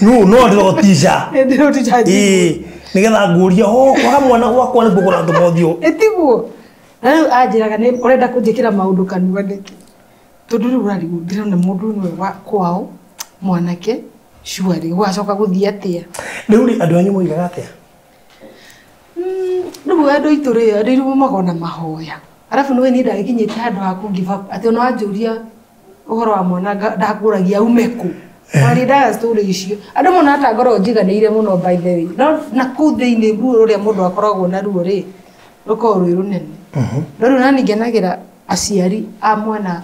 no ndirotisha ndirotisha nigetha nguria kwa mwana gwakwa nĩ ngũgũra ndomothio ndiguo na rĩu anjĩraga nĩ ũrenda kũnjĩkĩra maũndũ kanua ndĩki tondũ rĩu ũrarigwo ndĩrona mũndũ nĩwe wa kwao mwanake Shuari wacoka guthii atia riu ri andu anyu moigaga atia riu andu ituri riu magona mahoya arafu niwe ni ndagikinyite handu ha ku give up ati ona anjuria uhoro wa mwana ndakuragia umeku wari ndaga story icio andu mona ata ngoro njiganire muno by the way no na ku thiini ruo ria mundu akoragwo na ruo ri ruko rwi runene no riu nani ngenagira aciari a mwana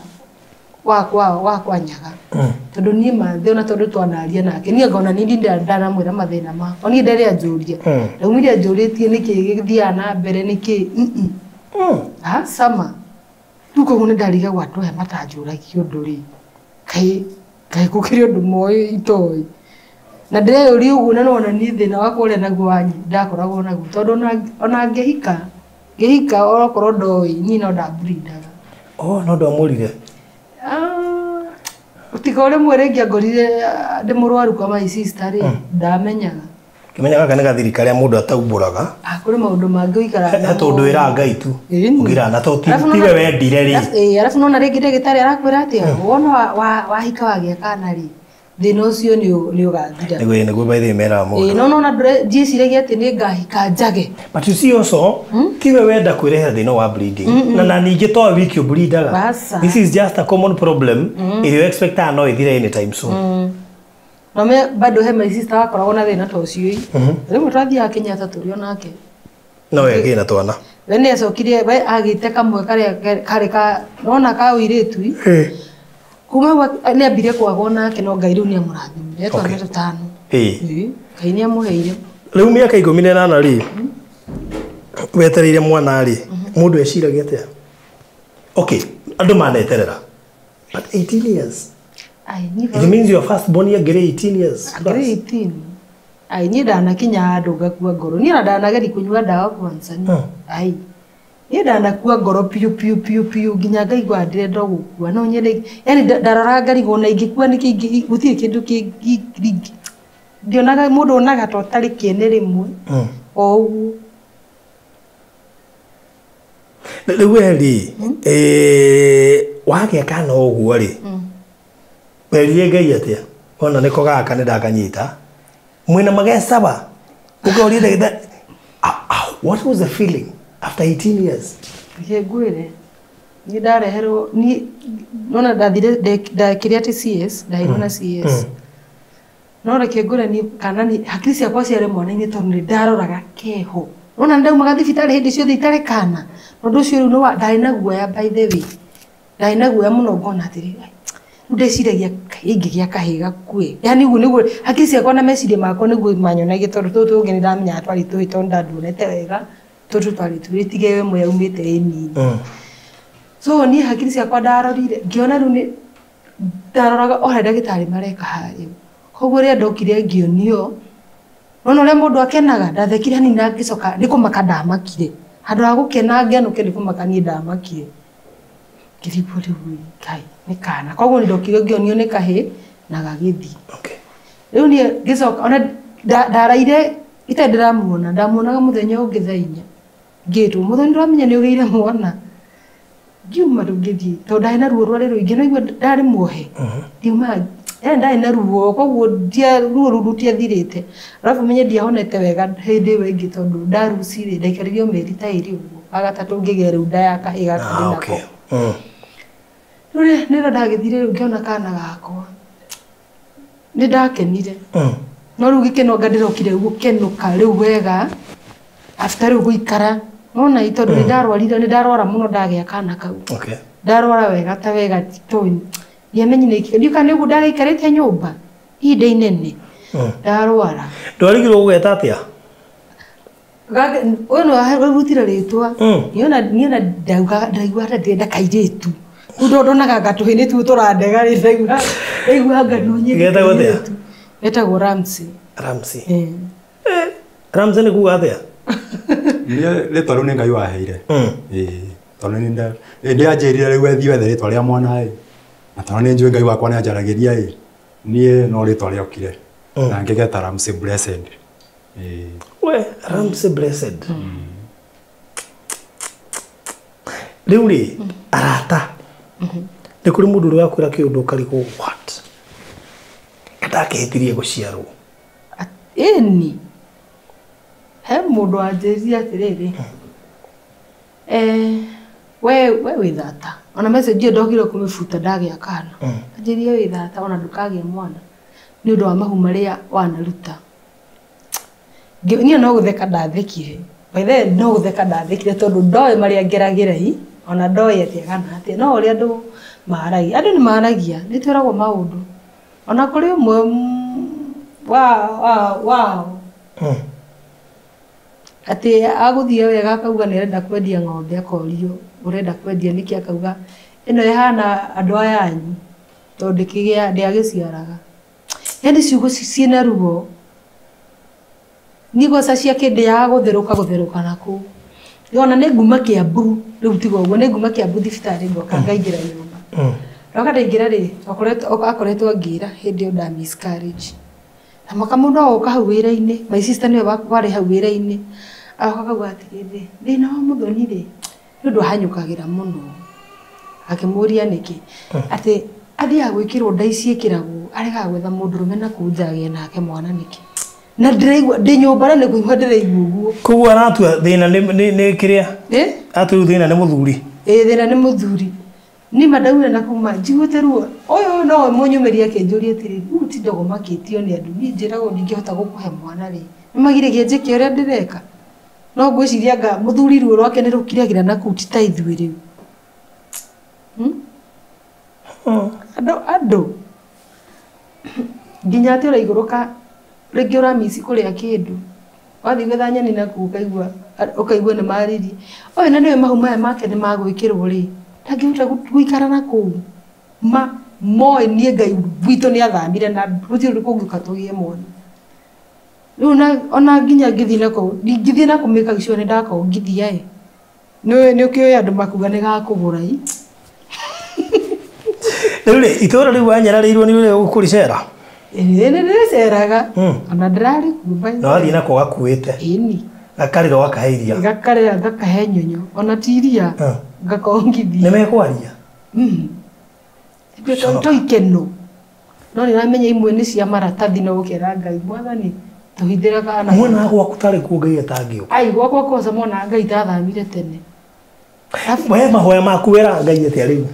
wakwa nyaga tondu nie mathe ona tondu twanaria nake nie ngona ni ndana mwira mathina ma oni ndere anjuria riu miri anjuritie niki githia na mbere niki sama tuko ngone ndariga gwatu he matanjuragia undu ri kai kukiri undu moi itoi na ndire uri ugu na nona ni thina wakwa uria naguo wanyi ndakoragwo naguo tondu ona ngehika orokorwo ndoi ni no ndabrindaga no ndamurire utikore mwerengia ngorire ndi murwaru kwa my sister ri ndamenyaga kimenyaga kana gathirikari mundu ataumburaga kuri maundu mangi uikara tondu ira ngai tu ugira na to tiwe wendire ri arafu nona ringi ndagitari arakwira atia wona wahika wagia kana ri thina ucio ni ugathira niguo by the mera mundu no na njiciragia ati ni ngahika njage but you see also tiwe wenda kwirehera thina wa bleeding na ningi to wiki bleedaga this is just a common problem if you expect no ithire anytime soon no me bado he my sister akoragwo na thina ta ucio riu twathia Kenyatta turio nake no yegina twana we ni acokirie we agite kamwe kare ka nona ka uiritu kuma ni ambire kwagwo nake no ngai riu ni amurathimire twana tutano ngai ni amuheire riu miaka 18 ri wetereire mwana ri mundu eciragia atia okay andu maneterera but 18 years it means your first born year gere 18 years gere 18 ni ndanakinya andu ngakua ngoro ni ndanageri kunyua ndawa kwanza ni ni ndanakua ngoro piu nginya ngaigua ndirenda gukua no nyene yani ndarora ngarigwo na ingikua niki gutire kindu kingi ndionaga mundu onaga to tari kiene rimwe o uguo riu ri wage kana uguo ri werie ngai atia ona niko gaka ni ndakanyita mwina magesaba ukauri ndagitha what was the feeling after 18 years ngwire ni ndareherwo ni nona ndathire ndakiria ati CS ndahirwo na CS no reke ngure ni kana ni hakiri ciakwa ciare mwana-ini tondu ni ndaroraga keho nona ndaumaga thibitari hindi ciothe itare kana nondu ucio riu no ndari na guoya by the way ndari na guoya muno ngona atiri ndeciragia ingi gia kahiga kue yani ugu niguo hakiri ciakwa na meciria makwa niguo manyonagia tondu tutu ngi ndamenya atwari tu tondu ndandurete wega tutu twari turitige we mwe umite nini so ni hakiri ciakwa ndarorire ngiona riu ni ndaroraga ora ndagitari mareka hari koguo ria ndokire ngionio nona uria mundu akenaga ndathekire hani na ngicoka ndikumaka ndamakire Handũ ha gũkena ngeno kĩndũ kũmakania ndamakire. Ngĩrigwo rĩu Ngai nĩ kana. Koguo nĩndokire ngĩonio nĩ kahĩ na gagĩthiĩ. Okay. Rĩu niĩ ngĩcoka ona ndaraire itarĩ ndĩramuona, ndamuonaga mũthenya ũngĩ thaa 4. Ngĩtwo mũthoni ndĩramenya nĩ ũgĩire mwana. Ngiuma rĩu ngĩthiĩ tondũ ndarĩ na ruo rwarĩ rũingĩ no igua ndarĩ muohe. Ngiuma ndarĩ na ruo koguo ruo rũu rũtiathirĩte. Arabu menye ndiahonete wega hĩndĩ ĩyo ĩngĩ tondũ ndarucire ndaikaririo mĩeri ta ĩrĩ ũguo. Wagatatũ ngĩgĩa rĩu nda ya kahĩ gaka ndĩ nako. Rĩu nĩrĩo ndagĩthire rĩu ngĩona kana gakwa. Nĩ ndakenire. No rĩu gĩkeno ndĩrokire gũkenũka rĩu wega after rĩu gũikara. Nona tondũ nĩ ndarwarire nĩ ndarwara mũno ndagĩa kana kau. Okay. Ndarwara wega ta wega titoĩ. Ndiamenye nĩkĩ. Ndiũka nĩguo ndaraikarĩte nyũmba ihinda inene. Ndarwara. Ndwarigirwo gũgeta atĩa? Ũyũ nĩ warutire rĩtwa. Niona ndaigua ndĩrenda kairĩtu. Rĩu ndonaga gatũhĩ nĩ tuo tũrandega ndaigua ngano nyingĩ. Getagwo atĩa? Getagwo Ramsey. Ramsey. Ramsey nĩ kuuga atĩa? Rĩtwa rĩu nĩ Ngai waheire. Tondũ nĩ anjĩrire rĩu ethi wethe rĩtwa rĩa mwana na tondũ nĩ njũĩ Ngai wakwa nĩ anjaragĩria niĩ no rĩtwa rĩokire na ngĩgeta Ramsey Blessed. We Ramsey Blessed. Rĩu rĩ arata nĩ kũrĩ mũndũ ũrĩa wakwĩra kĩũndũ ũkarigwo what ndakĩhĩtirie gũciarwo. Ĩni he mũndũ anjĩrire atĩrĩrĩ we wĩ thata ona message ndokire kũmĩbuta ndagĩa kana. Anjĩrire wĩ thata ona ndũkagĩa mwana nĩ ũndũ wa mahu marĩa wanaruta. Niĩ no gũtheka ndathekire. By the way no gũtheka ndathekire tondũ ndoĩ marĩa ngeragĩra ona ndoĩ atĩa kana atĩa no ũrĩa andũ maragia. Andũ nĩ maragia nĩ twĩragwo maũndũ ona kũrĩ ũmwe wao atĩ agũthiĩ wega akauga nĩ arenda kwendia ng'ombe akorio ũrenda kwendia nĩkĩ akauga ĩno ĩhana andũ aya anyu tondũ ndĩagĩciaraga. Yani ciugo ciĩna ruo nigoca cia kĩndĩaga gũtherũka nakũu. Yona nĩ nguma Kĩambu rĩu tiga ũguo nĩ nguma Kĩambu thibitarĩ ngoka ngaingĩra nyũmba. Roka ndaingĩra rĩ akoretwo ngĩra hĩndĩ ĩyo nda miscarriage. Na makamũndũ oka hau wĩra-inĩ my sister nĩwe warĩ hau wĩra-inĩ. Akauga atĩrĩrĩ thĩna wa mũthoni rĩ nĩ ũndũ ahanyũkagĩra mũno. Akĩmũria nĩkĩ atĩ athiaga gwĩkĩrwo nda ici ĩkĩragwo aregaga gwetha mũndũrũme na kũnjagĩa nake mwana nĩkĩ. Na ndĩraigua ndĩ nyũmba nĩ kũigua ndĩraigua ũguo. Koguo aratua thĩna nĩ kĩrĩa? Atua thĩna nĩ mũthuri. Thĩna nĩ mũthuri. Ni madaure na kuma njiguĩte ruo. Ũyũ no mũnyũmĩria akĩnjũria atĩrĩrĩ rĩu ti ndogo makĩtio nĩ andũ niĩ njĩragwo ndingĩhota gũkũhe mwana rĩ. Nĩmagire njĩke ũrĩa ndĩreka. No ngwĩciria anga mũthuri ruo rwake nĩ rũkiragĩra na kũu ti ta ithuĩ rĩu. Andũ nginya atĩ ũraigũrũka rĩngĩ ũramisi kũrĩa kĩndũ. Wathiĩ gwetha nyeni na kũu ũkaigua nĩ marĩrie. Ũyũ na nĩwe mahu maya make nĩ magwĩkĩrwo rĩ. Ndangĩhota gũikara na kũu. Moĩ niĩ Ngai witũ nĩ athamire na gũtirĩ kũngĩũka tũgĩe mwana. Rĩu ona nginya ngĩthiĩ nako ngĩthiĩ na kũmĩka icio nĩ ndakongithia nĩ ũkĩoĩ andũ makuga nĩ gakũgũra rĩu rĩ itũũra rĩu wanyararĩirwo nĩ ũrĩa ũkũrĩcera? Nĩ ndĩrĩceraga ona ndĩrarĩ kumba. Na wathiĩ nako gakuĩte? Ĩni. Gakarĩro gakahe iria? Gakarĩra gakahe nyonyo ona ti iria ngakongithia. Nĩ mekwaria? To ikeno no nĩ ramenya imwe nĩ cia maratathi no gũkĩra Ngai mwathani tũhithĩra kana. Mwana gwaku tarĩ kuo Ngai atangĩũka? Ai gwakwa kosa mwana Ngai tathamire tene. We mahoya maku wera Ngai atĩa rĩu?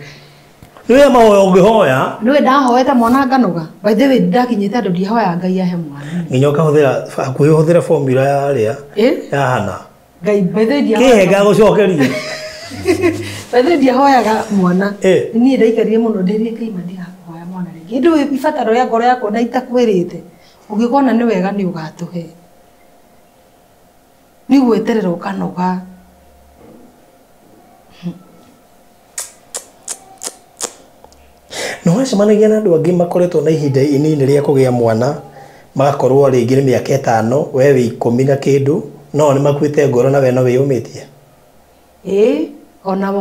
Nĩwe mahoya ũngĩhoya? Nĩwe ndahoete mwana nganoga. By the way ndakinyĩte andũ ndihoya Ngai ahe mwana. Nginya ũkahũthĩra hakuhĩ ũhũthĩre formula ya hana. Ngai by the way kĩhe gagũcokeria. By the way ndihoyaga mwana. Niĩ ndaikarire mũno ndĩrie Ngai ndigahoya mwana rĩngĩ. Ndũ ibataro ya ngoro yakwa ndaitakwĩrĩte. Ũngĩkona nĩ wega nĩ ũgatũhe. Nĩ gweterera ũkanoga. No wacemanagia na andũ angĩ makoretwo na ihinda inini rĩa kũgĩa mwana magakorwo rĩngĩ nĩ mĩaka 5 we wĩ 10 na kĩndũ no nĩ makuĩte ngoro na we no wĩyũmĩtie? ona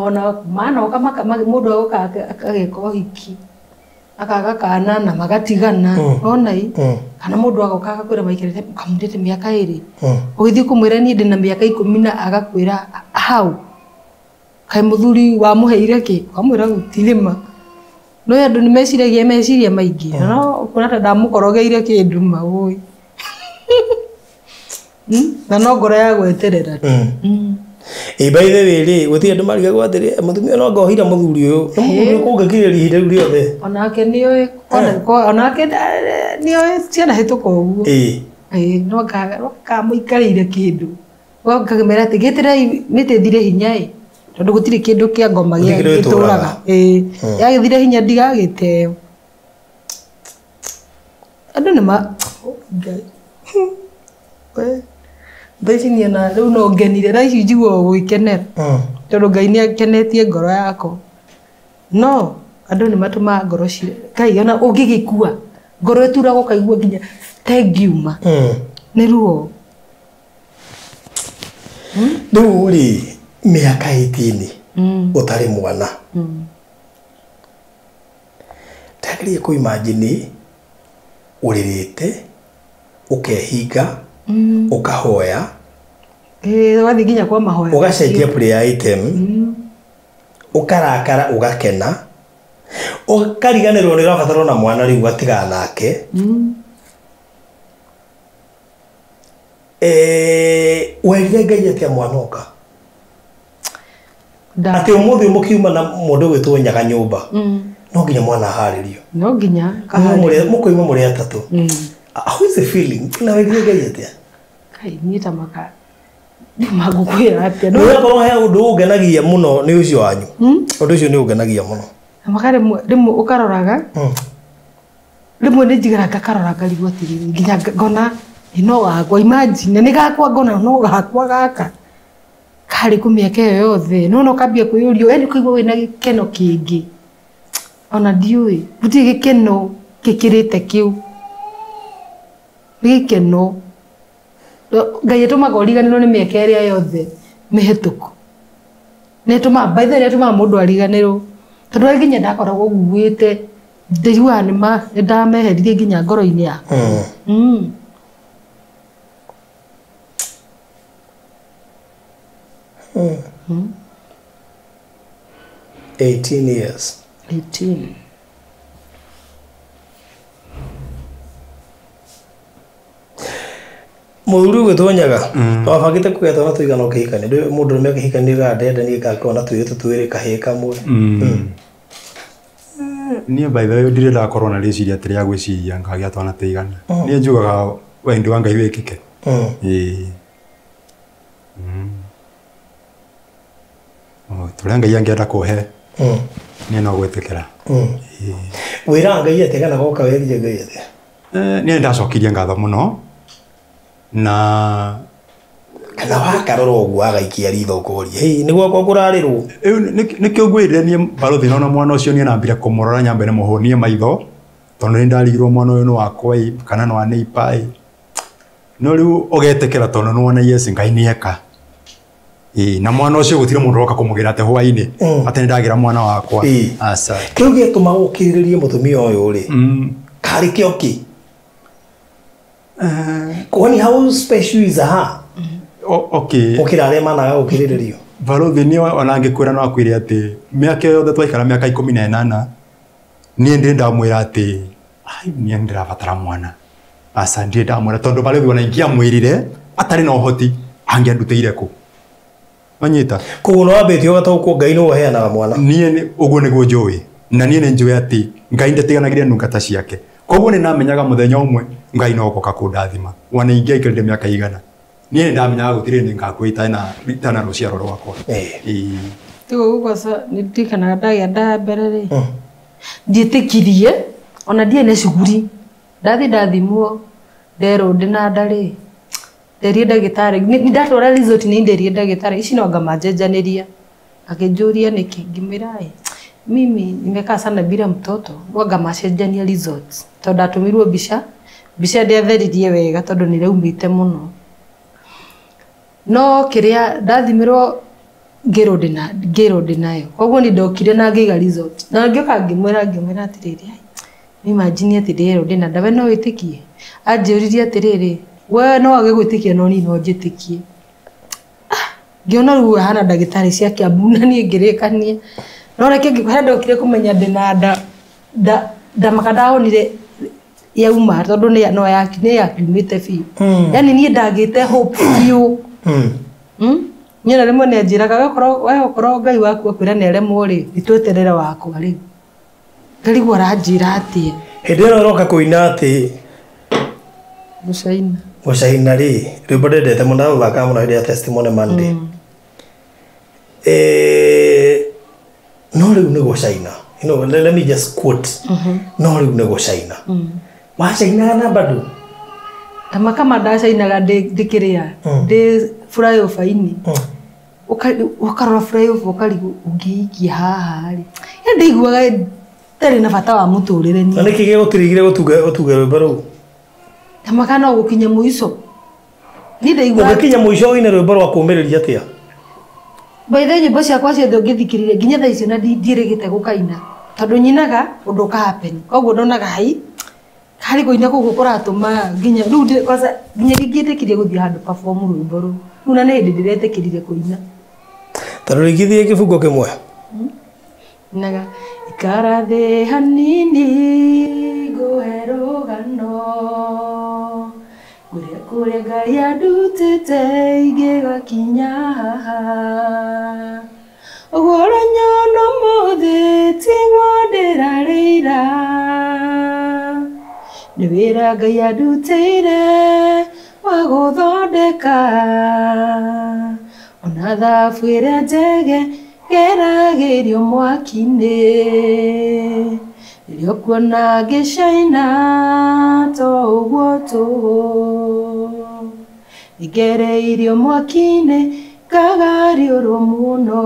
mana okamaka mundu agoka ageka ũhiki akaga kana na magatigana ona kana mundu agoka agakwĩra maikarĩte kamundĩte mĩaka 2 ũgĩthiĩ kũmwĩra niĩ ndĩ na mĩaka 10 na agakwĩra hau kaĩ mũthuri wamũheire kĩ wamwĩra gũtirĩma no andũ nĩ meciragia meciria maingĩ no kuna ta ndamũkorogeire kĩndũ maũĩ na no ngoro ya gweterera by the way ri guthi andu mariga gwathire mutumia no ngohira muthuri uyu no muthuri kungekirĩria ihinda rĩu rĩothe onake nĩoĩ ciana hĩtũka ũguo no kamũikarĩire kĩndũ ngakĩmera atĩ gĩtĩrai mĩtĩ thire hinya tondũ gũtirĩ kĩndũ kĩa ngoma gĩtũraga yagĩthire hinya ndigagĩteo andũ Thaici na rĩu no ngenire thaa ici njigua gwĩkenera tondũ Ngai nĩakenetie ngoro yakwa no andũ nĩ matũmaga ngoro Ngai ona ũngĩgĩkua ngoro ĩturagwo kaigua nginya tengiuma nĩ ruo rĩu rĩ mĩaka 18 ũtarĩ mwana ndagĩrĩire kũimagine ũrĩrĩte ũkehinga ukahoya wathi nginya kwa mahoya ugacenjia prayer item ukarakara ugakena ukariganirwo ni rabataro na mwana riu gatigana nake werire Ngai atia mwana oka ati umuthi mukiuma na mundu gwitwo Nyaga nyumba no nginya mwana haririo no nginya mukoima muri atatu how is the feeling na werire Ngai atia niita maka magukwira atia no yakorwo he undu ungenagia muno ni ucio wanyu undu ucio ni ungenagia muno makare rimwe ukaroraga rimwe ni njigaraga karoraga rigo atiri nginya ngona no gakwa imagine ni gakwa ngona no gakwa gaka kari kumĩaka ĩyo yothe no kambia kwĩyũrio eni kũigua wĩna gĩkeno kĩngĩ ona ndiũĩ gũtirĩ gĩkeno gĩkĩrĩte kĩu gĩkeno Ngai atũmaga ũriganĩrwo nĩ mĩaka ĩrĩa yothe mĩhĩtũku nĩtũmaga by the way nĩtũmaga mũndũ ariganĩrwo tondũ nginya ndakoragwo nguĩte ndĩiguaga nĩ ndameheririe nginya ngoro-inĩ yakwa 18 years 18 Mũthuri gwĩtwo Nyaga wabangĩte kũgetha na tũigana ũkĩhikania ndĩ mũndũ nĩ akĩhikania gandenda nĩ gakona tũirĩtu twĩrĩ kahĩĩ kamwe niĩ by the way ndirĩ ndakorwo na rĩciria atĩ rĩa gwĩciria ngagĩa twana tũigana niĩ njugaga wendi wa Ngai wĩkĩke tũrĩa Ngai angĩenda kũhe niĩ no gwĩtĩkĩra wĩra Ngai atĩa kana goka werire Ngai atĩa niĩ ndacokirie ngatho mũno na kana wakarora ũguo agaikia ritho ũkũria nĩ gwakwa kũrarĩrwo nĩkĩo ngwĩrire niĩ Barothi na mwana ũcio niĩ nambire kũmũrora nyambe nĩ mũhũnie maitho tondũ nĩ ndarigirwo mwana ũyũ nĩ wakwa kana nĩ wa neighbor no rĩu ũgetĩkĩra tondũ nĩ wona yes Ngai nĩeka na mwana ũcio gũtirĩ mũndũ roka kũmũgĩra atĩ hwainĩ atĩ nĩ ndagĩra mwana wakwa aca kĩu gĩatũma ũkirĩrĩrie mũtumia ũyũ rĩ karĩ kĩo kĩ kwani how special is her okay ukira arĩa managa gũkirĩrĩrio Barothi niĩ ona angĩkwĩra no akwĩre atĩ mĩaka yothe twaikara mĩaka 18 niĩ ndĩ ndamwĩra atĩ niĩ ndĩrabatara mwana aca ndĩ ndamwĩra tondũ Barothi ona ingĩamwĩrire atarĩ na ũhoti angĩandutĩire kũ wanyita koguo no wambĩtie ũgataũkwo Ngai nĩwe ũheanaga mwana niĩ ũguo nĩguo njũĩ na niĩ nĩ njũĩ atĩ Ngai ndatiganagĩria ndungata ciake koguo nĩ namenyaga mũthenya ũmwe Ngai no gũka kũndathima wana ingĩaikarire mĩaka 100 niĩ nĩ ndamenyaga gũtirĩ nĩ ngakwĩta na rũciaro rwakwa tigo gũkosa nĩ ndikanaga ndagĩa nda mbere rĩ ndiĩtĩkirie ona ndiĩ nĩ cuguri ndathimwo nderwo ndĩna nda rĩ nderie ndagĩtarĩ nĩ ndatwara resort nĩ nderie ndagĩtarĩ ici no ngamanjenjanĩria akĩnjũria nĩkĩ ngĩmwĩra mimi nimekaa sana bila mtoto waga macenjania resort tondũ ndatũmirwo mbica ndĩatheririe wega tondũ nĩ raumĩte mũno no kĩrĩa ndathimirwo ngĩrũndĩ nayo koguo nĩ ndokire na ngĩiga resort na ngĩoka ngĩmwĩra atĩrĩrĩ imagine atĩrĩrĩ ndĩ na ndawe no wĩtĩkie anjĩũririe atĩrĩrĩ we no age gwĩtĩkia no niĩ no njĩtĩkie ngĩona rĩu hana ndagĩtarĩ cia Kiambu na niĩ ngĩrĩkania no reke ngĩkorwo ndokire kũmenya ndĩ na ndamaka ndahonire yauma tondũ no yakiumĩte biũ yani niĩ ndagĩte hope biũ nyina rĩmwe nĩ anjĩraga okorwo Ngai waku akwĩra nĩ aremwo rĩ nĩtweterere wakwa rĩu ngarigwo aranjĩra atĩa hĩndĩ ĩno ũroka kũina atĩ gũcaina rĩ rwĩmbo ndendete mũno gũthaka mũno hĩndĩ ya Testimony Monday no rĩu nĩ gũcaina let me just quote no rĩu nĩ gũcaina wacainaga na bado kama ndacainaga ndĩkĩrĩa ndĩ flyover-inĩ ũkarora flyover ũkarigwo ũngĩikia haha rĩ ndaiguaga tarĩ na bata wa mũtũrĩre niĩ nĩkĩ gĩgũtirigire gũtuga rwĩmbo rũu tamaka no gũkinya mũico niĩ ndaigua ũgĩkinya mũico wĩna rwĩmbo rwa kũũmĩrĩria atĩa baitha nyĩmbo ciakwa ciothe ũngĩthikĩrĩria nginya thaa icio na ndiĩrĩgĩte gũkaina tondũ nyinaga ũndũ ũkahappen koguo ndonaga harĩ kũina kũguo kũratũma nginya rĩu nginya ndingĩtĩkirie gũthiĩ handũ perform rwĩmbo rũu rĩu na nĩ hĩndĩ ndĩretĩkĩrire kũina tondũ rĩngĩthiĩ kĩbungo kĩmwe naga ikara thĩ hanini ngũhe rũgano kũrĩa Ngai andutĩte ingĩgakinya haha ũguo ũranyona ũmũthĩ tigwo ndĩrarĩira nĩ wĩra Ngai andutĩire wa gũthondeka ona thabu ĩrĩa njege geragĩrio mwaki-inĩ rĩrĩa ũkuona ngĩcaina to ũguo tũhũ ngereirio mwaki-inĩ ngagariũrwo mũno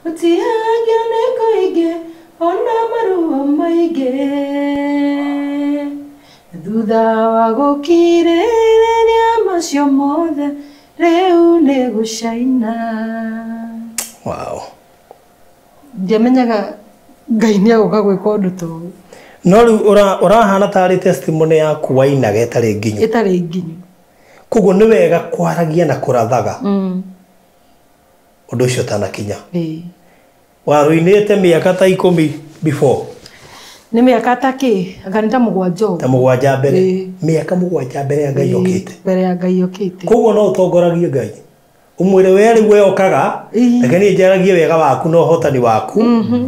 gũtiangĩoneka ingĩ ona maruo maingĩ thutha wa gũkirĩrĩria macio mothe rĩu nĩ gũcaina wow ndiamenyaga Ngai nĩ agũka gwĩka ũndũ ta ũyũ no rĩu ũrahana tarĩ testimony yaku wainaga ĩtarĩ nginyu koguo nĩ wega kwaragia na kũrathaga ũndũ ũcio ũtanakinya warũinĩte mĩaka ta 10 before nĩ mĩaka ta anga nĩ ta mũgwanja mbere mĩaka mũgwanja mbere ya Ngai yũkĩte mbere ya Ngai yũkĩte koguo no ũtongoragie Ngai umwĩre we rĩu we ũkaga reke niĩ njaragie wega waku na ũhotani waku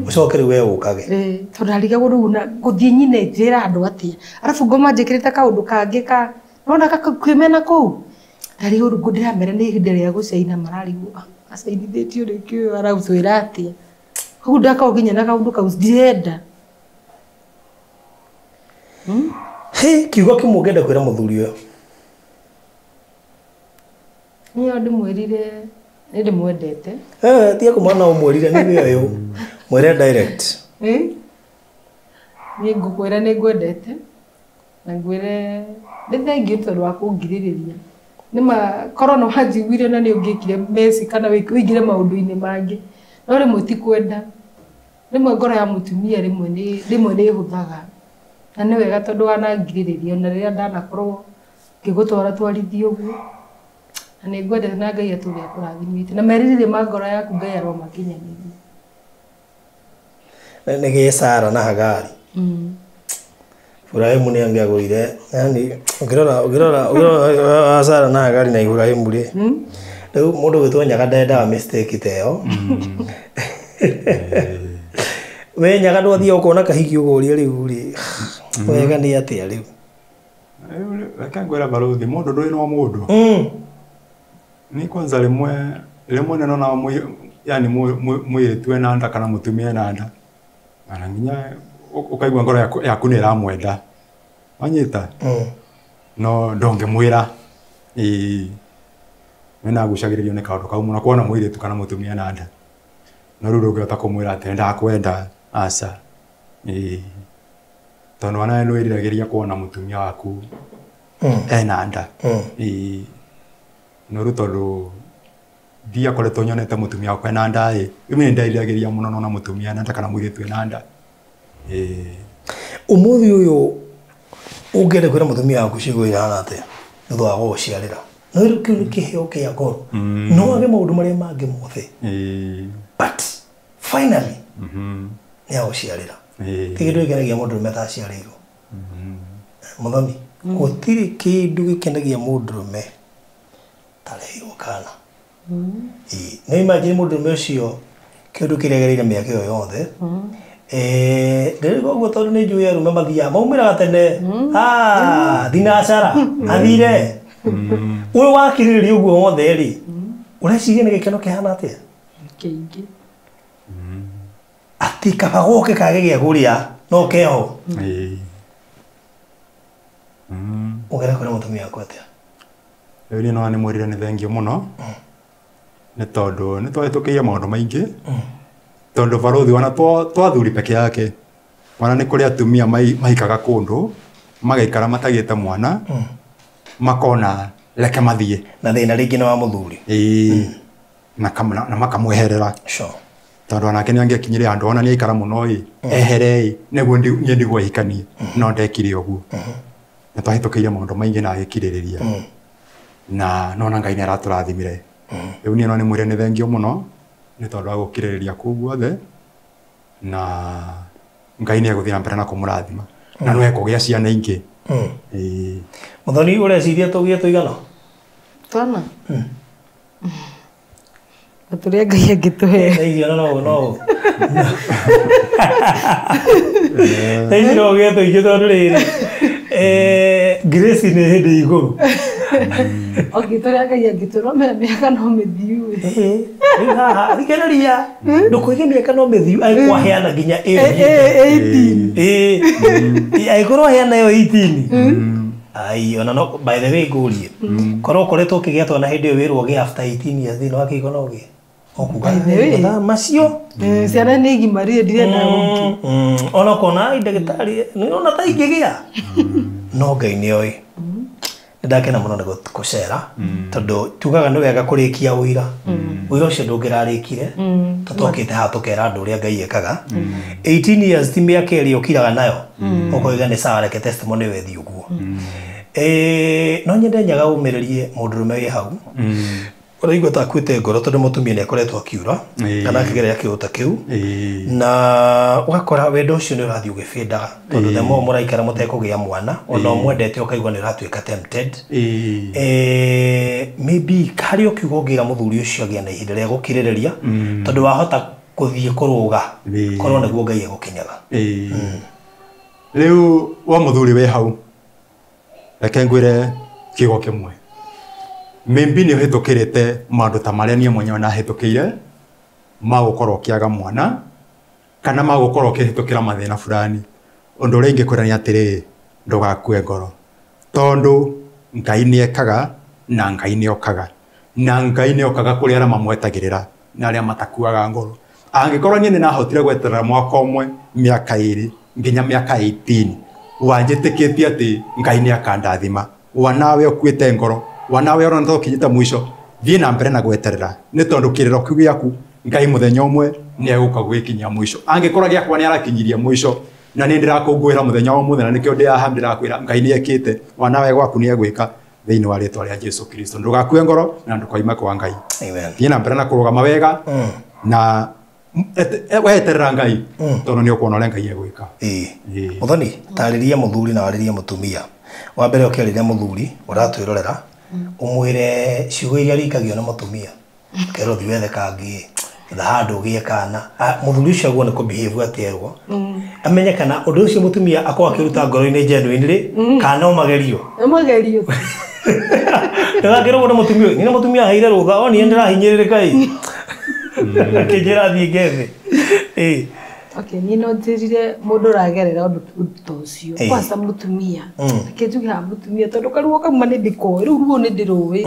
ũcoke rĩu we ũkage tondũ ndarigagwo rĩu na gũthiĩ nyine njĩra andũ atĩa arabu ngoma njĩkĩrĩte kaũndũ kangĩ nona kwĩmena kũu ndarigwo rĩu ndĩramera nĩ ihinda rĩa gũcaina mararigwo acainithĩtio rĩngĩ ũyũ arautwĩra atĩa koguo ndakao nginya na kaũndũ kau ndirenda kiugo kĩmwe ũngĩenda kwĩra mũthuri ũyũ niĩ ndĩmwĩrire nĩ ndĩmwendete tiga kũmana ũmwĩrire nĩ wĩyo ũyũ mwĩre direct niĩ ngũkwĩra nĩ ngwendete na ngwĩre nĩ thengiũ tondũ wa kũngirĩrĩria nĩma korwo no wanjiguire na nĩ ũngĩkire meci kana wĩingĩre maũndũ-inĩ mangĩ no rĩmwe ti kwenda rĩmwe ngoro ya mũtumia rĩmwe nĩ ĩhũthaga na nĩ wega tondũ wanangirĩrĩria ona rĩrĩa ndanakorwo ngĩgũtwara twarithia ũguo na nĩ ngwendete na Ngai atũre akũrathimĩte na merirĩria ma ngoro yaku Ngai aromakinyanĩria nĩ gĩ Sara na Hagari Ibrahimu nĩ angĩagũire yani ũngĩrora Sara na Hagari na Ibrahimu rĩ rĩu mũndũ gwĩtwo Nyaga ndendaga mistake ta ĩyo we Nyaga ndwathiĩ ũkona kahiki ũgũrie rĩu rĩ wega nĩ atĩa rĩu reke ngwĩre Baruthi mũndũ ndũrĩ no mũndũ ni kwanza rimwe nena yani mwĩrĩtu ena nda kana mũtumia ena nda ana nginya ukaigua ngoro yaku nĩ ĩramwenda wanyita no ndongĩmwĩra mena gucagĩrĩrio nĩ kaũndũ kau mũno kuona mwĩrĩtu kana mũtumia ena nda no rĩu ndũngĩhota kũmwĩra atĩ ndakwenda aca tondũ wana nĩ wĩriragĩria kuona mũtumia waku ena nda no rĩu tondũ thia koretwo nyonete mutumia wakwa na nda imi ndairagiria muno na mutumia na kana mugitu na nda umuthi uyu ungere kwira mutumia waku cigo irana atia thutha wa guciarira no iru kiu kiheo kia ngoro no age maundu maria mangi mothe but finally ni aguciarira tigindu gikenagia mundu rume ta ciarirwo muthoni gutiri kindu gikenagia mundu rume tareirwo kana no imagine mundu rume ucio kindu kiria gereire miaka iyo yothe ndĩrĩko ũguo tondũ nĩ njũĩ arũme mathiaga maumĩraga tene thinacara athire ũyũ wakirĩrĩria ũguo wothe-rĩ ũreciria nĩ gĩkeno kĩhana atĩa kĩingĩ atĩ kaba goke kage gĩa kũrĩa no keho ũgera kũrĩa mũtumia waku atĩa rĩu niĩ no nĩ mwĩrire nĩ thengio mũno nĩ tondũ nĩ twahĩtũkĩire maũndũ maingĩ tondu barothi wana twathuri peke yake wana ni kuri atumia mahikaga kundu magaikara matagite mwana makona leke mathie na thina ringi na wa muthuri na makamweherera tondu anake ni angekinyire andu ona ni aikara muno ehere neguo ndigwo hikanie no ndekire uguo na twahitukiire maundu maingi na agikiririria na nona Ngai ni araturathimire riu ni no ni mwire ni thengio muno nĩ tondũ wa gũkirĩrĩria kũu guothe na Ngai nĩ egũthiĩ na mbere na kũmũrathima na no ekũgĩa ciana ingĩ Muthoni ũreciria tũgĩe tũigana twana tũrĩa Ngai angĩtũhe irio no no gĩe tũingĩ tondũ rĩrĩ Grace nĩ hĩndĩ igũrũ okay tũrĩa Ngai angĩtũromera mĩaka no mĩthiu haha thikĩrĩria ndũkũige mĩaka no mĩthiu aikwa heana nginya 18 aikũrwo heana ĩyo 18 ai ona no by the way ngũrie korwo ũkoretwo ũkĩgĩa twana hĩndĩ ĩyo wĩrwo gĩ after 18 years thĩinĩ wa kĩgo no gĩ okuga macio ciana nĩ igimarire ndirenda gũkĩ ona kona ndagĩtarĩ nĩona ta ingĩgĩa no Ngai nĩoĩ ndakena muno nĩ gũcera tondũ tugaga nĩ wega kũrĩkia ũira ũira ũcio ndũngĩrarĩkire tũtokĩte haha tũkera andũ ũrĩa Ngai ekaga 18 years ti mĩaka ĩrĩa ũkiraga nayo ũkoiga nĩ sawa reke testimony wethi ũguo no nyende nyaga ũmĩrĩrie mũndũrũme wĩ hau ũraigua ta akuĩte ngoro tondũ mũtumia nĩ akoretwo akiura kana akĩgerea kĩũta kĩu na ũgakora wendo ũcio nĩ ũrathiĩ ũgĩbĩndaga tondũ the more mũraikara mũtekũgĩa mwana ona ũmwendete ũkaigua nĩ ũratuĩka tempted maybe harĩ ũkiuga ũngĩra mũthuri ũcio agĩa na ihinda rĩa gũkirĩrĩria tondũ wahota gũthiĩ kũrũga korwo nĩguo Ngai egũkinyaga rĩu wa mũthuri wĩ hau reke ngwĩre kiugo kĩmwe maybe nĩ ũhĩtũkĩrĩte maũndũ ta marĩa niĩ mwenyewe nahĩtũkĩire ma gũkorwo ũkĩaga mwana kana ma gũkorwo ũkĩhĩtũkĩra mathĩna fulani ũndũ ũrĩa ingĩkwĩra nĩ atĩrĩ ndũgakue ngoro tondũ Ngai nĩ ekaga na Ngai nĩ okaga na Ngai nĩ okaga kũrĩ arĩa mamwetagĩrĩra na arĩa matakuaga ngoro angĩkorwo niĩ nĩ nahotire gweterera mwaka ũmwe mĩaka 2 nginya mĩaka 18 wanjĩtĩkĩtie atĩ Ngai nĩ akandathima wanawe ũkuĩte ngoro wanawe ona ndokinyita mwisho thiĩ na mbere na gweterera nĩ tondũ kĩrĩro kĩu gĩaku Ngai mũthenya ũmwe nĩ egũka gwĩkinyia mwisho angĩkorwo gĩakwa nĩ arakinyirie mwisho na nĩ ndĩrakũngũĩra mũthenya wa mũthenya nĩkĩo ndĩraha ndĩrakwĩra Ngai nĩ ekĩte wanawe gwaku nĩ egwĩka thĩinĩ wa rĩĩtwa rĩa Jesũ Kristo ndũgakue ngoro na ndũkoime kwa Ngai thiĩ na mbere na kũrũgama wega na weterera Ngai tondũ nĩ ũkuona ũrĩa Ngai egwĩka Muthoni tarĩria mũthuri na warĩria mũtumia wa mbere ũkĩarĩria mũthuri ũratwĩrorera umwire ciugo iria rikagio na mutumia kero thiwethe kangi tha handũ gĩe kana mũthuri ũcio aguo nĩ kũbehave atĩerwo amenye kana ũndũ ũcio mũtumia akorwo akĩruta ngoro-inĩ genuinely kana ũmagerio ndagakĩrwo na mũtumia nĩ mũtumia haire rũtha o niĩ ndĩrahinyĩrĩrĩka akĩnjĩra thiĩ ngethe okay niĩ no njĩrire mũndũ ũragerera ũndũ ta ũcio kwanza mũtumia akĩnjuga mũtumia tondũ karuo kauma nĩ ndĩkoĩ rĩu ruo nĩ ndĩrũĩ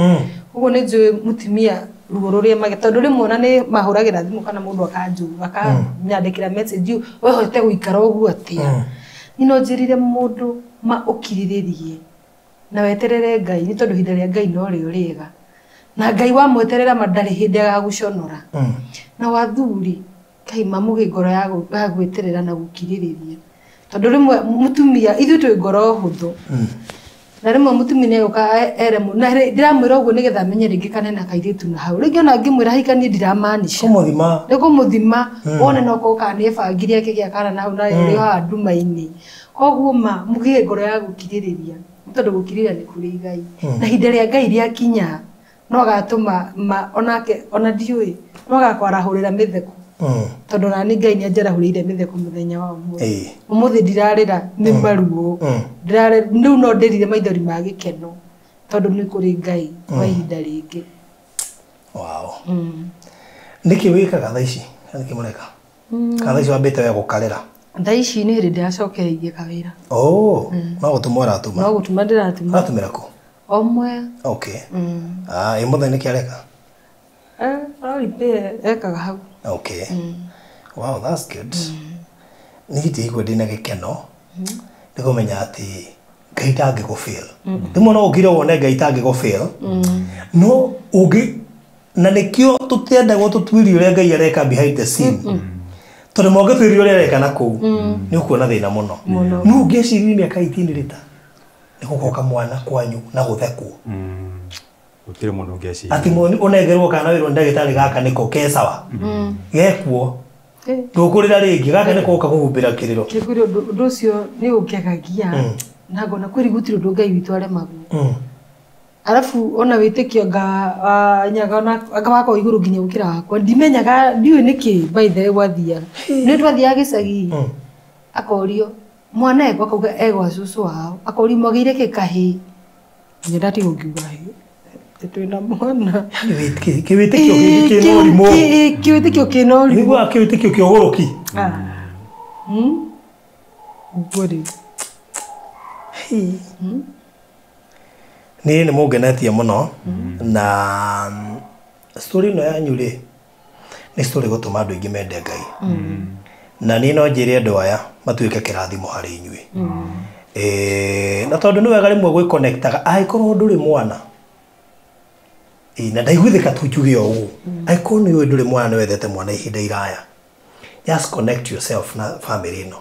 ũguo nĩ njũĩ mũtumia ruo rũrĩa mage tondũ rĩmwe ona nĩ mahũragĩra thimũ kana mũndũ akanjũga akanyandĩkĩra message wehote gũikara ũguo atĩa niĩ no njĩrire mũndũ ũkirĩrĩrie na weterere Ngai nĩ tondũ ihinda rĩa Ngai no rĩo rĩega na Ngai wa mweterera mandari hindi ga guconora na wathuri kaima muge ngoro ya gweterera na gukiririria tondu rimwe mutumia ithu twi ngoro huthu na rimwe mutumia yoka ere mu na ndiramwira uguo nigetha menye ringi kanena kairitu na hau ringi ona ngimwira hikanie ndiramanisha kumuthima niko muthima wone no ko kana ebangiria ake gya kana na una ri ha nduma-ini koguo ma muge ngoro ya gukiririria tondu gukirira ni kuri Ngai na hinde ria Ngai ria kinya no gatuma onake ona ndiui no gakwarahurira mitheko tondu nani Ngai ni anjarahurire mitheko muthenya wa umuthi ndirarira ni maruo ndirare riu no ndirire maithori ma gikeno tondu ni kuri Ngai kwa ihinda ringi wow niki wikaga thaa ici niki mureka kana ici wambite we gukarira thaa ici ni hindi ndiracokereirie kawira no gutuma uratuma no gutuma ndiratuma uratumira ku omwe okay imuthe niki areka aripe ekaga hau okay wow that's good nigiti igwe ndina gikeno ndikumenya ati Ngai ndangigufeel rimwe no ugire wone Ngai ndangigufeel no ugi na nikio tutiendagwo tutwiri uria Ngai areka behind the scene tondu monge twiri uria areka na kuu ni ukuona thina muno no ungeciria miaka 18 rita nigukoka mwana kwanyu na guthekwo utire muno ngeciria ati moni unegerwo kana wiro ndagitari gaka niko kesawa gekuo ndukurira ringi gaka niko kaguhumbira kiriro kiguri undu ucio ni ukekagia na ngona kwiri gutiri undu Ngai witu aremagwo alafu ona witikio nyaga na akawako iguru nginya ukira wakwa ndimenyaga ndiwe niki by the way wathia ni twathia gicagi akorio mwana ekwa kauga egwa cucu wao akorio magire kikahi ndati gukiuga twina mwana kiwitikio kinorimu kiwitikio kinorimu nigwa kiwitikio kiogoroki bodi ni mugenetie muno na story no yanyu ri ni story gutuma andu ingi mende Ngai na ni no njire andu aya matuike kirathimo hari inyui na tondu ni wega rimwe gwi connectaga aikorwo nduri mwana na ndaiguithika tujuge uguo aikorwo ni nduri mwana wethete mwana ihinda iraya just connect yourself na family no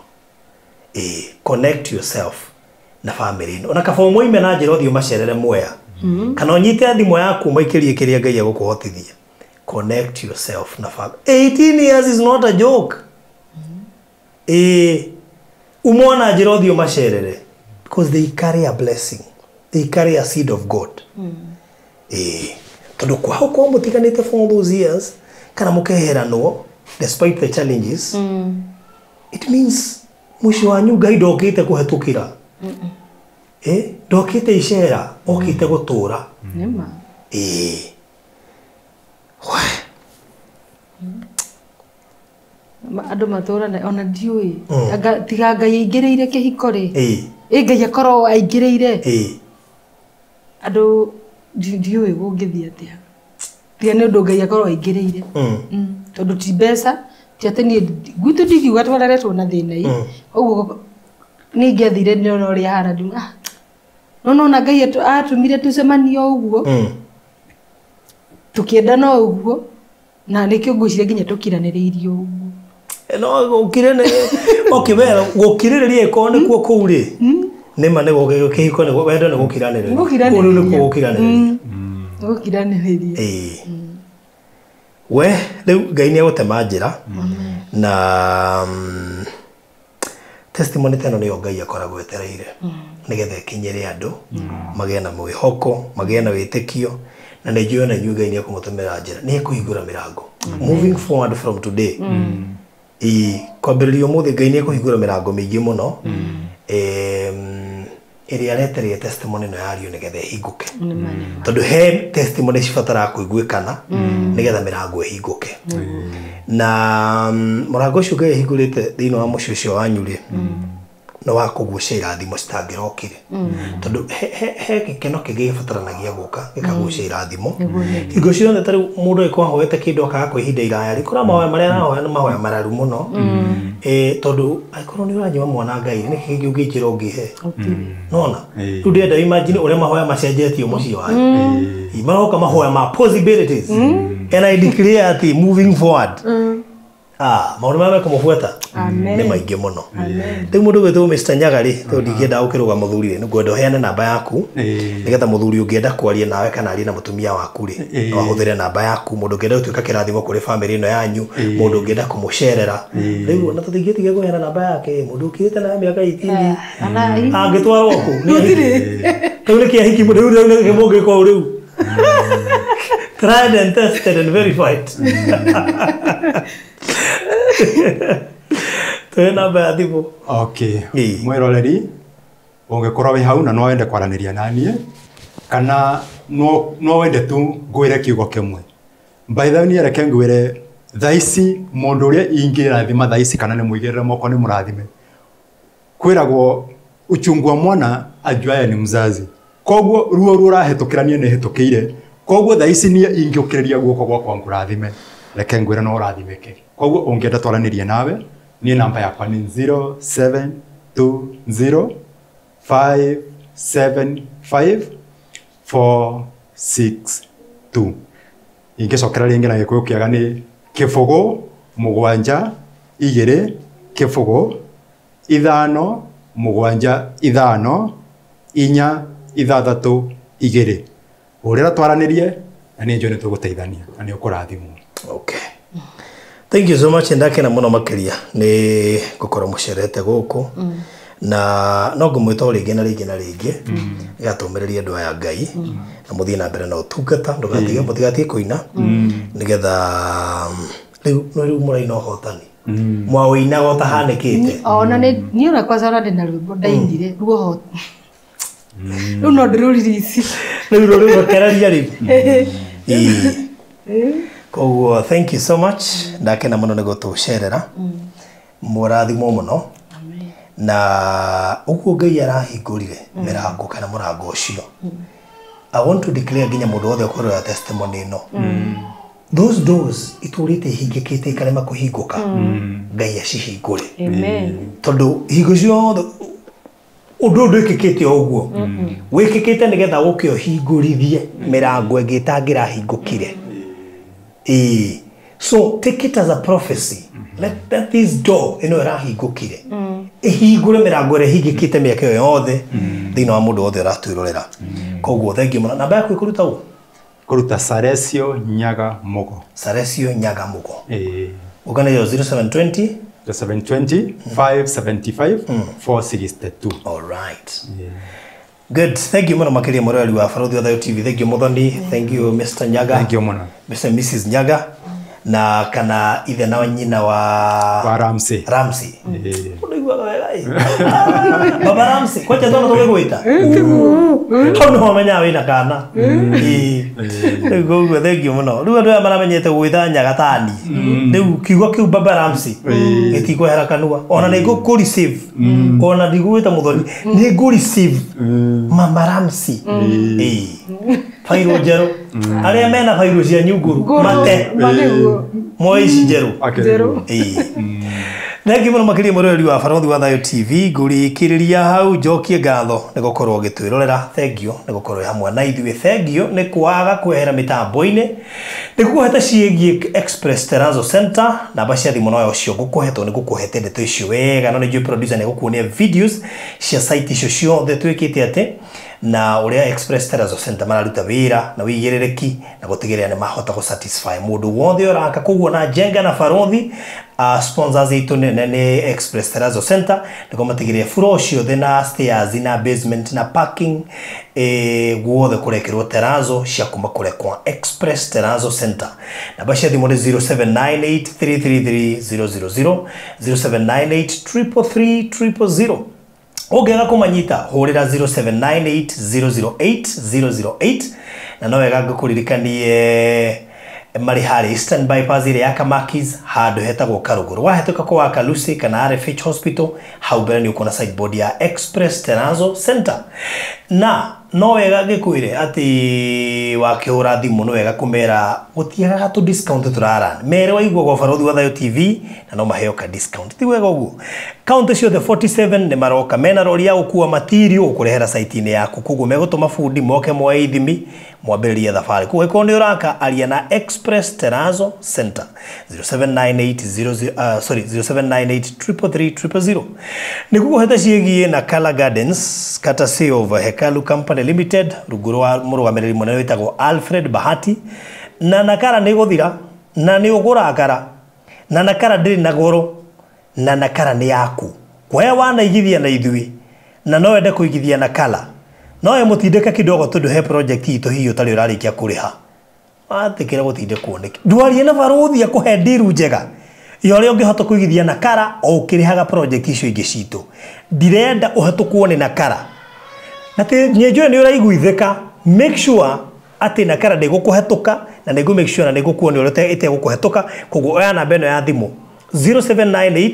connect yourself na family no ona kabo moime na njira thio macerere Mwea kana onyite thimo yaku maikirie kiria Ngai agukuhotithia connect yourself na family 18 years is not a joke umona njira thio macerere because they carry a blessing, they carry a seed of God tondu kwao kwa mutiganite for those years kana mukeheranwo despite the challenges it means mwisho wanyu Ngai ndokite kuhetukira ndokite icera okite gutura nima andu matura na ona ndiui tiga Ngai aingiriire kihiko ri Ngai akorwo aingiriire andu ndiui gungithia atia tiga ni undu Ngai akorwo aingiriire tondu ti mbeca ti ati ni gwitu ndigiuga twararetwo na thina ii uguo ni ngethire ni ona uria hara ndunga no na Ngai atumire tucemanio uguo tukiendana uguo na nikio ngwiciria nginya tukiraniriirio uguo no gukirene okibera gukiririria iko ni kuo kuuri nima ni gukihiko ni wendo ni gukiraniriria uru ni gukiraniriria we riu Ngai ni agutema njira na testimony teno ni Ngai akoragwo etereire nigetha kinyire andu magie na mwihoko magie na witikio na ni njui na njui Ngai ni akumutumira njira ni kuhingura mirango moving forward from today kwambiririo muthi Ngai ni kuhingura mirango mingi muno iria aretereire testimony no yario nigetha ihinguke tondu he testimony cibatara kuiguikana nigetha mirango ihinguke na murango ucio Ngai ahingurite thiini wa mucio ucio wanyu ri no wa kugucira thimo citangirokire tondu he gikeno kigibataranagia guka gikagucira thimo hingo ciothe tari mundu ikwahoete kindu akaga kwihinda iraya rikora mahoya maria arahoya ni mahoya mararu muno tondu aikorwo ni uranyima mwana Ngai ni kingi ungikira ungihe nona tu ndienda imagine uria mahoya macenjetio mucii wanyu imaroka mahoya ma possibilities and I declare at moving forward maundu mama kumufuata ni maingi muno riu mundu gwitwo Mr Nyaga ri to ndikienda ukiruga muthuri ni ngwenda uheane namba yaku nigetha muthuri ungienda kwaria nawe kana ari na mutumia waku ri no ahuthire namba yaku mundu ungienda utuika kirathimo kuri family ino yanyu mundu ungienda kumucerera riu na tutingitige kuheana namba yake mundu ukirite na miaka 18 angitwarwo ku gutiri riu ni kiahiki mundu riu ni mungi kwa riu tried and tested and verified namba ya thimu okay mwiroreri ungikorwo wi hau na no wende kwaraniria nanie kana no wende tu ngwire kiugo kimwe by the way ni reke ngwire thaici mundu uria ingirathima thaici kana ni muigirira moko ni murathime kwiragwo uchungu wa mwana ajuaye ni mzazi kogwo ruo rurahetukiranie ni hetukire kogwo thaici ni ingiukiriria guoko gwakwa ngurathime reke ngwire no urathimeke kogwo ungienda twaranirie nawe ni namba yakwa ni 0720575462 ingicokera ringi na gikuyu kiaga ni kibugu mugwanja igiri kibugu ithano mugwanja ithano inya ithathatu igiri urira twaranirie na ni njo ni tuguteithania na ni ukurathimwo okay thank you so much ndakena muno makiria ni gukorwo mucerete guku na no ngumwita ringi na ringi na ringi igatumiriria andu aya Ngai na muthie na mbere na utungata mutigati kuina nigetha riu muraina hotani mwaina gota hanikite ona ni ora kwa zara de na rwimbo ndaindire ruo hot riu no ndiruririci riu rukeraria riu koguo thank you so much ndakena muno ni gutucerera murathimo muno na uguo Ngai arahingurire mirango kana murango ucio I want to declare ginya mundu wothe ukorwo testimony no those doors iturite hingikite ikarema kuhinguka Ngai acihingure amen tondu hingo ciothe undu ndwikikite uguo wikikite nigetha gukio hingurithie mirango ingi itangirahingukire so take it as a prophecy let this door ino irahingukire ihingure mirango ire hingikite miaka iyo yothe thina wa mundu wothe uratwirorera koguo thengi muno namba yaku ikuruta u kuruta Saresio Nyaga Mugo ugana yo 0720 575 462 all right good thank you muno makiria morali wa Farodhi wa Thayo TV thank you Muthoni thank you Mr Nyaga thank you muno Mr Mrs Nyaga na kana ithe na nyina wa Ramsey Baba Ramsey kwa cha tono twegwita hau no menya wina kana go thank you muno riu andu maramenyete gwitha Nyaga tani riu kiugo kiu Baba Ramsey gitiko herakanua ona ni go receive ona ndigwita Muthoni ni go receive Mama Ramsey fairo jero aria mena fairo cia nyunguru mate moici jero Nagi muno makiria moreri wa Farodhi wa Thayo TV ngurikiriria hau njokie ngatho ni gukorwo gitwirorera thengio ni gukorwo hamwe na ithuĩ thengio ni kwaga kwehera mitambo-ini ni kuheta ciĩgie Express Terrazzo Center namba cia thimu no cio ngukuhetwo ni ngukuhete ndeto icio wega no ni producer ni gukuonia videos cia site icio ciothe twikite ate na uria Express Terrazzo Center mararuta wira na wigiririki na gutigirira ni mahota ku satisfy mundu wothe uraka kuguo na Jenga na Farodhi sponsors itu ni Express Terrazzo Center niko matigirira floor ciothe na stairs na basement na parking guothe kurekerwo Terrazzo cia kuma kure kwa Express Terrazzo Center na bashia thimo 0798333000 0798333000 Ogega kumanyita horira 0798008008 na no wega ngukuririkanie mari hari Eastern Bypass ile ya Kamakis handu hetagwo Karuguru wahetoka kwa Kalusi kana RFH Hospital hau mbere ni uko na sideboard ya Express Tenazo Center na no wega gikwire ati wakihura thimu no wega kumera gutiaga tu discount turara mere waigwa kwa Farodhi wa Thayo TV na no maheo ka discount ti wega uguo count cio the 47 ne maroka mena roli ya gukua material ukurehera site ine yaku kuguo megutuma fundi moke mwa ithimi mwambĩrĩria thabarĩ kuko nĩ ũraka aria na Express Tenazo Center 0798 nĩkuo heta ciĩgiĩ na Color Gardens courtesy of Hekalu Company Limited ruguru wa mũrũgamĩrĩri mũnene wĩtagwo Alfred Bahati na nakara nĩ gũthira na nĩ ũgũrakara na nakara ndĩrĩ na goro na nakara nĩ yaku kwa wanaigithia na ithui na no wende kũigithia na Color no emutindeka kidogo tundu he project ito hiyo tali urarikia kuriha atikira gutinde kuoneke ndwari na Farodhi akuhe ndiru njega yore ungihota kuigithia na Kara o ukirihaga project icio ingi cito ndirenda uhetukwo ni na Kara na te nyejo ni uraiguitheka make sure ati na Kara ndigukuhetuka na nigu make sure na nigukuo ni urete ite gukuhetuka koguo oya namba eno ya thimu 0798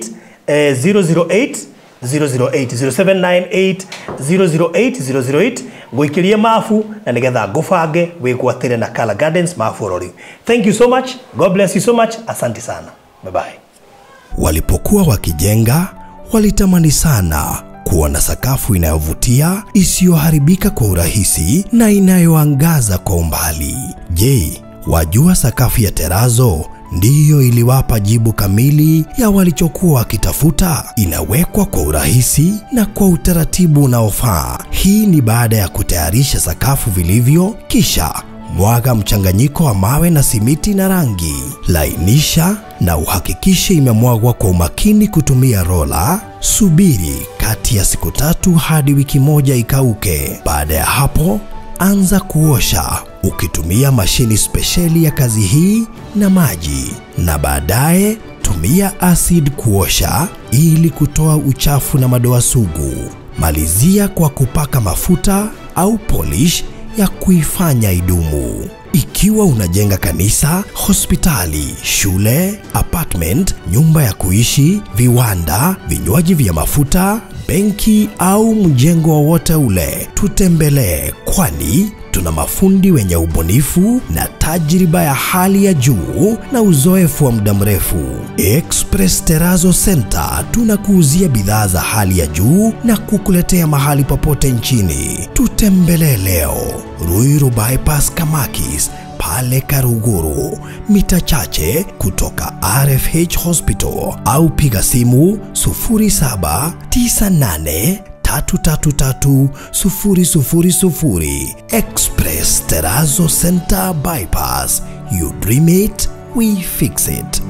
008 008 0798 goikirie mafu na nigetha ngubange wigwatire na Color Gardens mafu rori. Thank you so much, God bless you so much, asante sana, bye bye. Walipokuwa wakijenga walitamani sana kuona sakafu inayovutia isiyoharibika kwa urahisi na inayoangaza kwa umbali. Je, wajua sakafu ya Terazo ndiyo iliwapa jibu kamili ya walichokuwa wakitafuta? Inawekwa kwa urahisi na kwa utaratibu unaofaa. Hii ni baada ya kutayarisha sakafu vilivyo, kisha mwaga mchanganyiko wa mawe na simiti na rangi. Lainisha na uhakikishe imemwagwa kwa umakini kutumia rola. Subiri kati ya siku 3 hadi wiki 1 ikauke. Baada ya hapo, anza kuosha ukitumia mashini spesheli ya kazi hii na maji, na baadaye tumia acid kuosha ili kutoa uchafu na madoa sugu. Malizia kwa kupaka mafuta au polish ya kuifanya idumu. Ikiwa unajenga kanisa, hospitali, shule, apartment, nyumba ya kuishi, viwanda, vinywaji vya mafuta, benki au mjengo wowote ule, tutembelee, kwani tuna mafundi wenye ubunifu na tajriba ya hali ya juu na uzoefu wa muda mrefu. Express Terazo Center tunakuuzia bidhaa za hali ya juu na kukuletea mahali popote nchini. Tutembelee leo, Ruiru Bypass Kamakis, pale Karuguru, mita chache kutoka RFH Hospital, au piga simu 0798 333 000. Express Terazo Center Bypass. You dream it, we fix it.